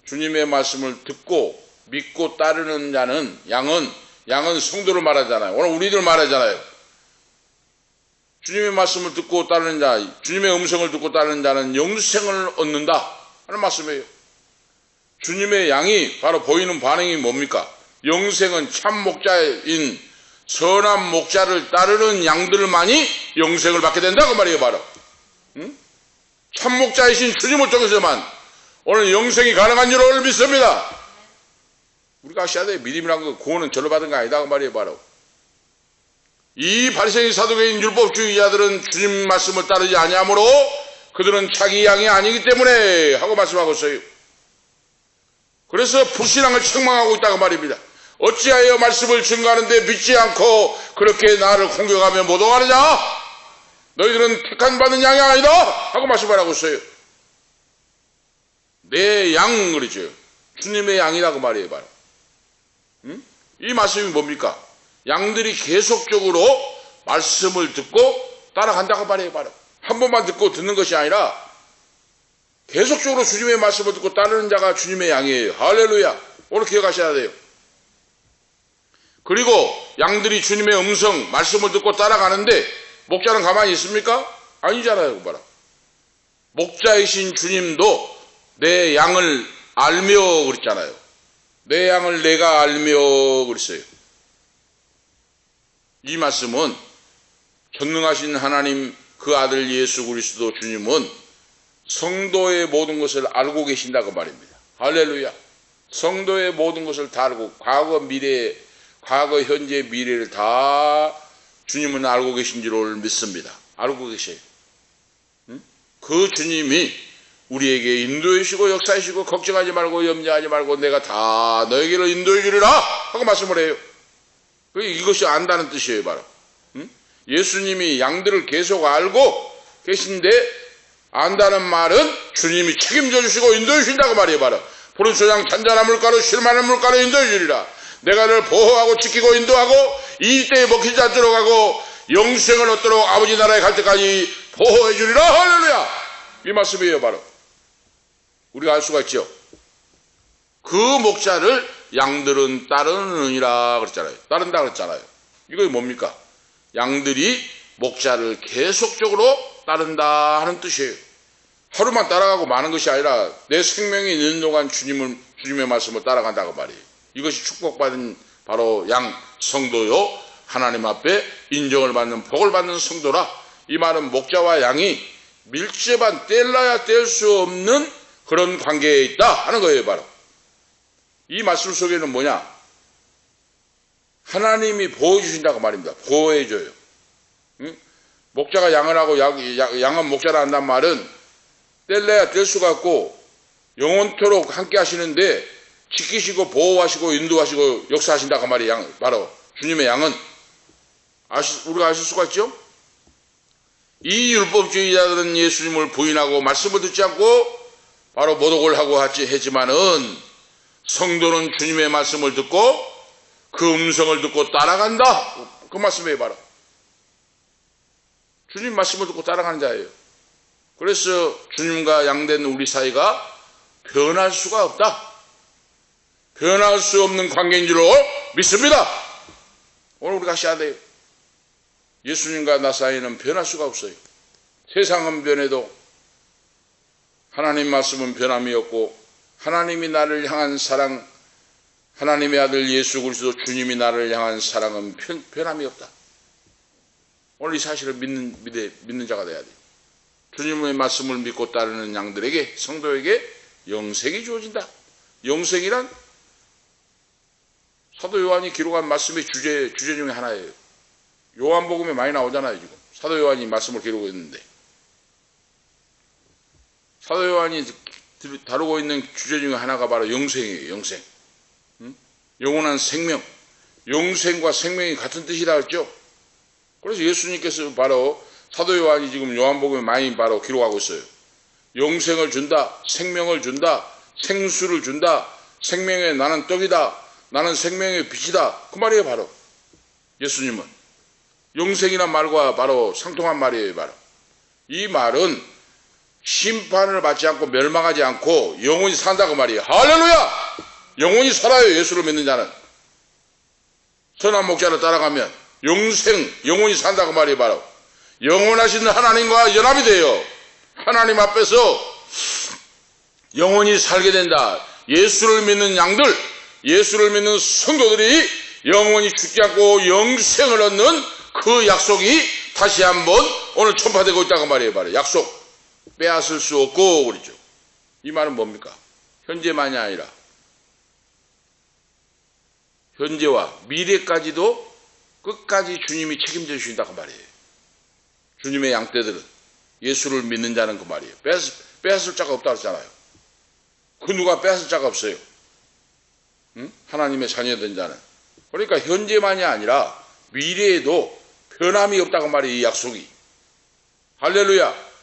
주님의 말씀을 듣고 믿고 따르는 자는 양은 성도를 말하잖아요. 오늘 우리들 말하잖아요. 주님의 말씀을 듣고 따르는 자, 주님의 음성을 듣고 따르는 자는 영생을 얻는다 하는 말씀이에요. 주님의 양이 바로 보이는 반응이 뭡니까? 영생은 참 목자인 선한 목자를 따르는 양들만이 영생을 받게 된다 그 말이에요. 바로 참 목자이신 주님을 통해서만 오늘 영생이 가능한 줄을 믿습니다. 우리가 아셔야 돼요. 믿음이란 거 구원은 절로 받은 거 아니다 그 말이에요. 바로 이 바리새인 사두개인 율법주의자들은 주님 말씀을 따르지 아니하므로 그들은 자기 양이 아니기 때문에 하고 말씀하고 있어요. 그래서 불신앙을 책망하고 있다고 말입니다. 어찌하여 말씀을 증거하는데 믿지 않고 그렇게 나를 공격하며 모독하느냐? 너희들은 택한 받은 양이 아니다 하고 말씀을 하고 있어요. 내 양 그러죠. 주님의 양이라고 말이에요. 바로 이 말씀이 뭡니까? 양들이 계속적으로 말씀을 듣고 따라간다고 말이에요. 바로 한 번만 듣고 듣는 것이 아니라 계속적으로 주님의 말씀을 듣고 따르는 자가 주님의 양이에요. 할렐루야. 오늘 기억하셔야 돼요. 그리고 양들이 주님의 음성, 말씀을 듣고 따라가는데 목자는 가만히 있습니까? 아니잖아요. 봐라. 목자이신 주님도 내 양을 알며 그랬잖아요. 내 양을 내가 알며 그랬어요. 이 말씀은 전능하신 하나님 그 아들 예수 그리스도 주님은 성도의 모든 것을 알고 계신다고 말입니다. 할렐루야. 성도의 모든 것을 다 알고 과거, 미래, 과거, 현재, 미래를 다 주님은 알고 계신 줄 믿습니다. 알고 계셔요. 그 주님이 우리에게 인도해주시고 역사해주시고 걱정하지 말고 염려하지 말고 내가 다 너에게로 인도해 주리라 하고 말씀을 해요. 이것이 안다는 뜻이에요. 바로 예수님이 양들을 계속 알고 계신데 안다는 말은 주님이 책임져 주시고 인도해 주신다고 말이에요. 바로 푸른 초장 잔잔한 물가로 쉴만한 물가로 인도해 주리라. 내가 너를 보호하고 지키고 인도하고 이 때에 먹히지 않도록 하고 영생을 얻도록 아버지 나라에 갈 때까지 보호해 주리라. 할렐루야. 이 말씀이에요. 바로 우리가 알 수가 있죠. 그 목자를 양들은 따르느니라 그랬잖아요. 따른다 그랬잖아요. 이거 뭡니까? 양들이 목자를 계속적으로 따른다 하는 뜻이에요. 하루만 따라가고 마는 것이 아니라 내 생명이 있는 동안 주님의 말씀을 따라간다고 말이에요. 이것이 축복받은 바로 양 성도요, 하나님 앞에 인정을 받는 복을 받는 성도라. 이 말은 목자와 양이 밀접한 뗄래야 뗄 수 없는 그런 관계에 있다 하는 거예요. 바로 이 말씀 속에는 뭐냐? 하나님이 보호해 주신다고 말입니다. 보호해 줘요. 목자가 양을 하고 양은 목자를 한단 말은 뗄래야 뗄 수가 없고 영원토록 함께 하시는데 지키시고 보호하시고 인도하시고 역사하신다고 말이에요. 바로 주님의 양은 우리가 아실 수가 있죠? 이 율법주의자들은 예수님을 부인하고 말씀을 듣지 않고 바로 모독을 하고 했지만은 성도는 주님의 말씀을 듣고 그 음성을 듣고 따라간다. 그 말씀이에요. 바로 주님 말씀을 듣고 따라가는 자예요. 그래서 주님과 양된 우리 사이가 변할 수가 없다. 변할 수 없는 관계인 줄로 믿습니다. 오늘 우리가 아셔야 돼요. 예수님과 나 사이는 변할 수가 없어요. 세상은 변해도 하나님 말씀은 변함이 없고 하나님이 나를 향한 사랑, 하나님의 아들 예수 그리스도 주님이 나를 향한 사랑은 변함이 없다. 오늘 이 사실을 믿는 자가 돼야 돼요. 주님의 말씀을 믿고 따르는 양들에게, 성도에게 영생이 주어진다. 영생이란 사도 요한이 기록한 말씀의 주제 중에 하나예요. 요한복음에 많이 나오잖아요. 지금 사도 요한이 말씀을 기록했는데 사도 요한이 다루고 있는 주제 중에 하나가 바로 영생이에요. 영생. 영원한 생명. 영생과 생명이 같은 뜻이라 했죠. 그래서 예수님께서 바로 사도 요한이 지금 요한복음에 많이 바로 기록하고 있어요. 영생을 준다. 생명을 준다. 생수를 준다. 생명의 나는 떡이다. 나는 생명의 빛이다. 그 말이에요. 바로 예수님은 영생이란 말과 바로 상통한 말이에요. 바로 이 말은 심판을 받지 않고 멸망하지 않고 영원히 산다고 말이에요. 할렐루야! 영원히 살아요. 예수를 믿는 자는 선한 목자를 따라가면 영원히 산다고 말이에요. 바로 영원하신 하나님과 연합이 돼요. 하나님 앞에서 영원히 살게 된다. 예수를 믿는 양들, 예수를 믿는 성도들이 영원히 죽지 않고 영생을 얻는 그 약속이 다시 한번 오늘 전파되고 있다고 말이에요. 바로 약속 빼앗을 수 없고 그러죠. 이 말은 뭡니까? 현재만이 아니라 현재와 미래까지도 끝까지 주님이 책임져 주신다고 말이에요. 주님의 양떼들은 예수를 믿는 자는 그 말이에요. 빼앗을 자가 없다고 했잖아요. 그 누가 빼앗을 자가 없어요. 하나님의 자녀된 자는. 그러니까 현재만이 아니라 미래에도 변함이 없다고 말이에요. 이 약속이. 할렐루야.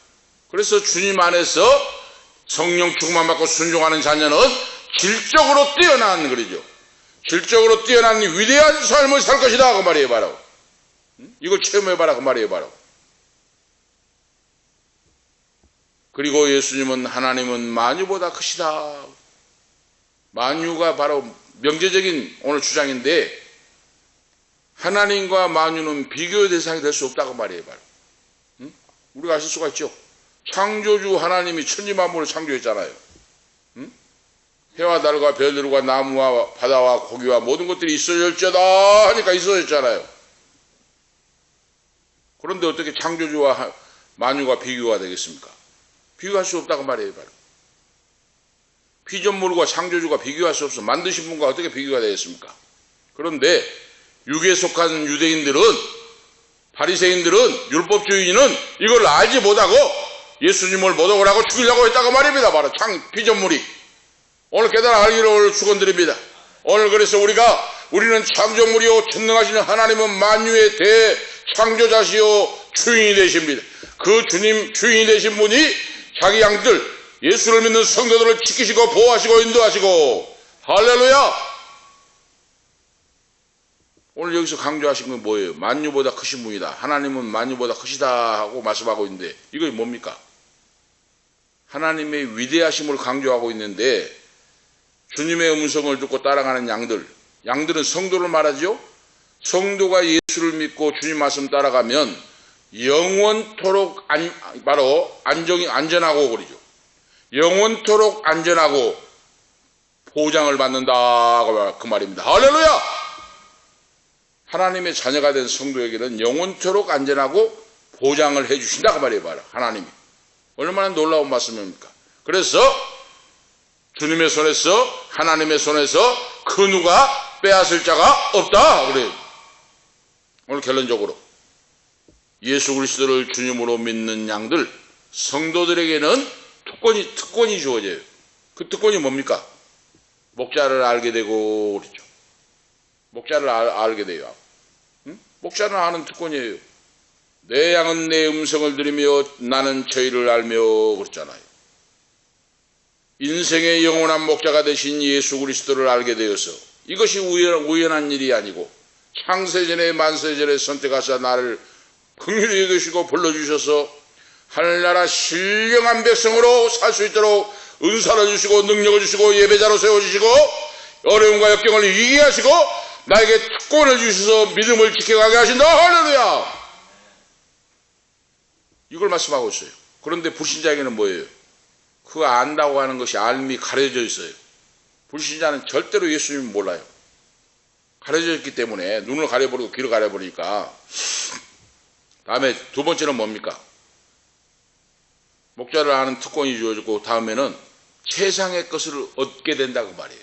그래서 주님 안에서 성령 충만 받고 순종하는 자녀는 질적으로 뛰어난 그러죠. 질적으로 뛰어난 위대한 삶을 살 것이다 그 말이에요. 바로 이걸 체험해봐라 그 말이에요. 바로 그리고 예수님은 하나님은 만유보다 크시다. 만유가 바로 명제적인 오늘 주장인데 하나님과 만유는 비교 대상이 될 수 없다고 말이에요. 바로. 응? 우리가 아실 수가 있죠. 창조주 하나님이 천지만물을 창조했잖아요. 응? 해와 달과 별들과 나무와 바다와 고기와 모든 것들이 있어질지어다 하니까 있어졌잖아요. 그런데 어떻게 창조주와 만유가 비교가 되겠습니까? 비교할 수 없다고 말이에요. 바로. 피조물과 창조주가 비교할 수 없어. 만드신 분과 어떻게 비교가 되겠습니까? 그런데 육에 속한 유대인들은, 바리새인들은, 율법주의인은 이걸 알지 못하고 예수님을 못 오라고 죽이려고 했다고 말입니다. 바로 피조물이. 오늘 깨달아 알기를 축원드립니다. 오늘 그래서 우리는 창조물이요 전능하신 하나님은 만유의 대창조자시요 주인이 되십니다. 그 주님 주인이 되신 분이 자기 양들 예수를 믿는 성도들을 지키시고 보호하시고 인도하시고 할렐루야. 오늘 여기서 강조하신 건 뭐예요? 만유보다 크신 분이다. 하나님은 만유보다 크시다 하고 말씀하고 있는데 이게 뭡니까? 하나님의 위대하심을 강조하고 있는데 주님의 음성을 듣고 따라가는 양들은 성도를 말하죠. 성도가 예수를 믿고 주님 말씀 따라가면 영원토록 안전하고 그러죠. 영원토록 안전하고 보장을 받는다 그 말입니다. 할렐루야. 하나님의 자녀가 된 성도에게는 영원토록 안전하고 보장을 해주신다 그 말이에요. 바로 하나님이 얼마나 놀라운 말씀입니까? 그래서 주님의 손에서 하나님의 손에서 그 누가 빼앗을 자가 없다 그래요. 오늘 결론적으로 예수 그리스도를 주님으로 믿는 양들 성도들에게는 특권이 주어져요. 그 특권이 뭡니까? 목자를 알게 되고 그렇죠. 목자를 알게 돼요. 응? 목자는 아는 특권이에요. 내 양은 내 음성을 들으며 나는 저희를 알며 그랬잖아요. 인생의 영원한 목자가 되신 예수 그리스도를 알게 되어서 이것이 우연한 일이 아니고 창세전에 만세전에 선택하사 나를 긍휼히 여기시고 불러주셔서 하늘나라 신령한 백성으로 살 수 있도록 은사를 주시고 능력을 주시고 예배자로 세워주시고 어려움과 역경을 이기게 하시고 나에게 특권을 주셔서 믿음을 지켜가게 하신다. 할렐루야. 이걸 말씀하고 있어요. 그런데 불신자에게는 뭐예요? 그거 안다고 하는 것이 알미 가려져 있어요. 불신자는 절대로 예수님을 몰라요. 가려져 있기 때문에 눈을 가려버리고 귀를 가려버리니까. 다음에 두 번째는 뭡니까? 목자를 아는 특권이 주어지고 다음에는 최상의 것을 얻게 된다고 말이에요.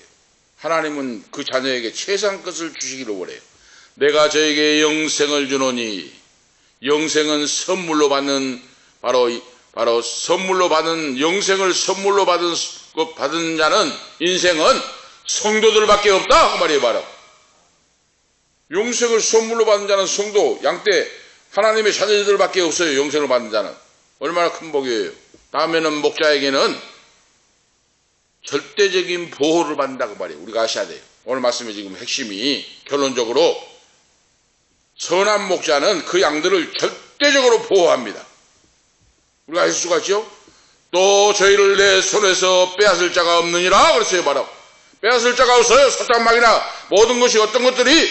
하나님은 그 자녀에게 최상의 것을 주시기를 원해요. 내가 저에게 영생을 주노니 영생은 선물로 받는 바로 선물로 받은 영생을 선물로 받은 자는 인생은 성도들밖에 없다 그 말이에요. 바로 영생을 선물로 받은 자는 성도 양떼 하나님의 자녀들밖에 없어요. 영생을 받는 자는 얼마나 큰 복이에요. 다음에는 목자에게는 절대적인 보호를 받는다고 말이에요. 우리가 아셔야 돼요. 오늘 말씀의 지금 핵심이 결론적으로 선한 목자는 그 양들을 절대적으로 보호합니다. 우리가 아실 수가 있죠? 또 저희를 내 손에서 빼앗을 자가 없느니라 그랬어요. 바로 빼앗을 자가 없어요. 사탕막이나 모든 것이 어떤 것들이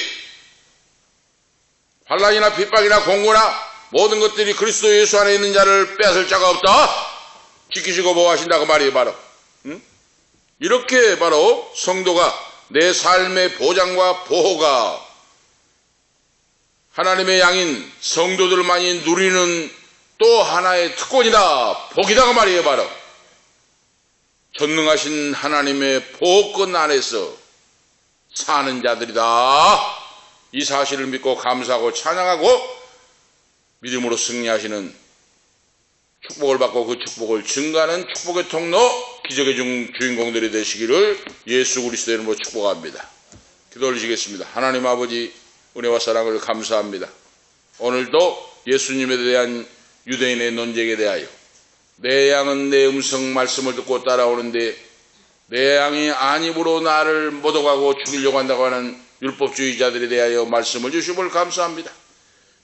환난이나 핍박이나 공고나 모든 것들이 그리스도 예수 안에 있는 자를 빼앗을 자가 없다. 지키시고 보호하신다고 말이에요. 바로 이렇게 바로 성도가 내 삶의 보장과 보호가 하나님의 양인 성도들만이 누리는 또 하나의 특권이다. 복이다 그 말이에요. 바로 전능하신 하나님의 보호권 안에서 사는 자들이다. 이 사실을 믿고 감사하고 찬양하고 믿음으로 승리하시는 축복을 받고 그 축복을 증가하는 축복의 통로 기적의 주인공들이 되시기를 예수 그리스도의 이름으로 축복합니다. 기도 올리시겠습니다. 하나님 아버지 은혜와 사랑을 감사합니다. 오늘도 예수님에 대한 유대인의 논쟁에 대하여 내 양은 내 음성 말씀을 듣고 따라오는데 내 양이 안입으로 나를 못오가고 죽이려고 한다고 하는 율법주의자들에 대하여 말씀을 주심을 감사합니다.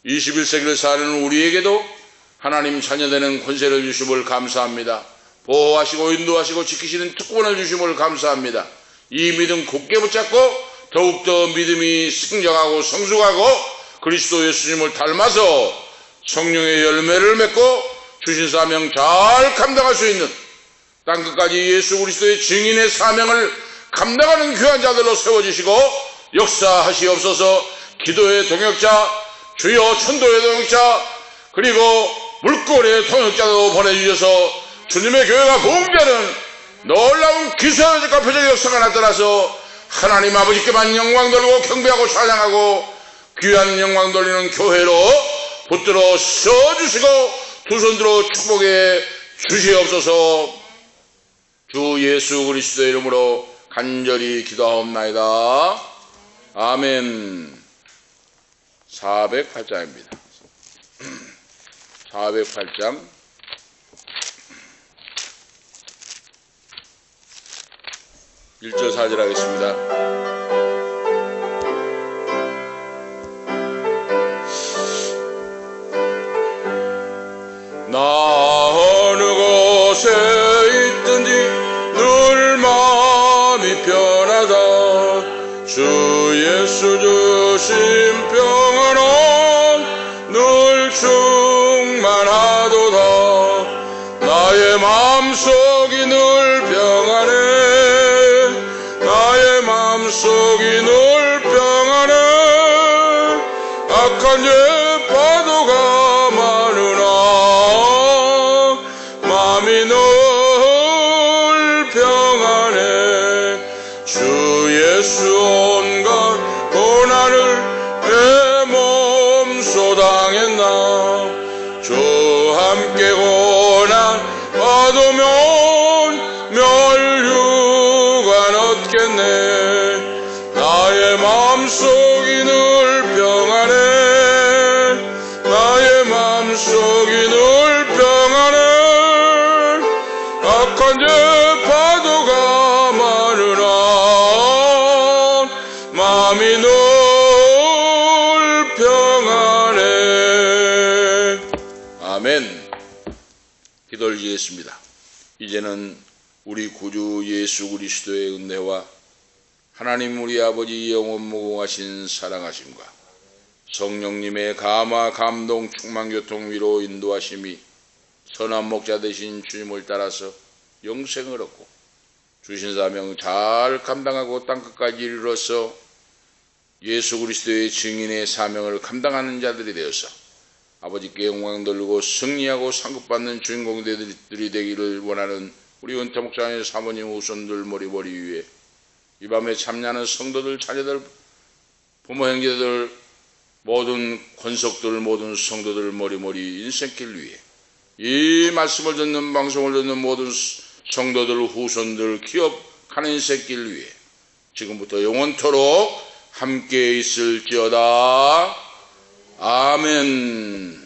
21세기를 사는 우리에게도 하나님 자녀되는 권세를 주심을 감사합니다. 보호하시고 인도하시고 지키시는 특권을 주심을 감사합니다. 이 믿음 굳게 붙잡고 더욱더 믿음이 성장하고 성숙하고 그리스도 예수님을 닮아서 성령의 열매를 맺고 주신 사명 잘 감당할 수 있는 땅끝까지 예수 그리스도의 증인의 사명을 감당하는 귀한 자들로 세워주시고 역사하시옵소서. 기도의 동역자, 주여 천도의 동역자, 그리고 물꼬리의 통역자도 보내주셔서 주님의 교회가 부흥되는 놀라운 기사적과 표적의 역사가 나타나서 하나님 아버지께만 영광 돌리고 경배하고 찬양하고 귀한 영광 돌리는 교회로 붙들어 서주시고 두 손 들어 축복해 주시옵소서. 주 예수 그리스도의 이름으로 간절히 기도하옵나이다. 아멘. 408장입니다. 408장 1절 4절 하겠습니다. 나 어느 곳에 있든지 늘 마음이 편하다. 주 예수 주신 평안은 늘 충만하도다. 나의 마음속이 늘 평안해. 나의 마음속이 늘 평안해. 악한 죄 파도가 많으나 마음이 늘 평안해. 주 예수 온갖 고난을 내 몸소 당했나. 주 함께 고난 받으면 멸류관 얻겠네. 나의 마음속이 늘 평안해. 나의 마음속이 늘 평안해. 악한 죄 파도가 많으나 마음이 늘 평안해. 아멘. 기도를 드리겠습니다. 이제는 우리 구주 예수 그리스도의 은혜와 하나님 우리 아버지 영원 무궁하신 사랑하심과 성령님의 감화 감동 충만 교통 위로 인도하심이 선한 목자 되신 주님을 따라서 영생을 얻고 주신 사명 잘 감당하고 땅끝까지 이르러서 예수 그리스도의 증인의 사명을 감당하는 자들이 되어서 아버지께 영광 돌리고 승리하고 상급받는 주인공들이 되기를 원하는 우리 은퇴 목사님 사모님 후손들 머리 위에 이 밤에 참여하는 성도들 자녀들 부모 형제들 모든 권속들 모든 성도들 머리 인생길 위에 이 말씀을 듣는 방송을 듣는 모든 성도들 후손들 기업하는 인생길 위에 지금부터 영원토록 함께 있을지어다. 아멘.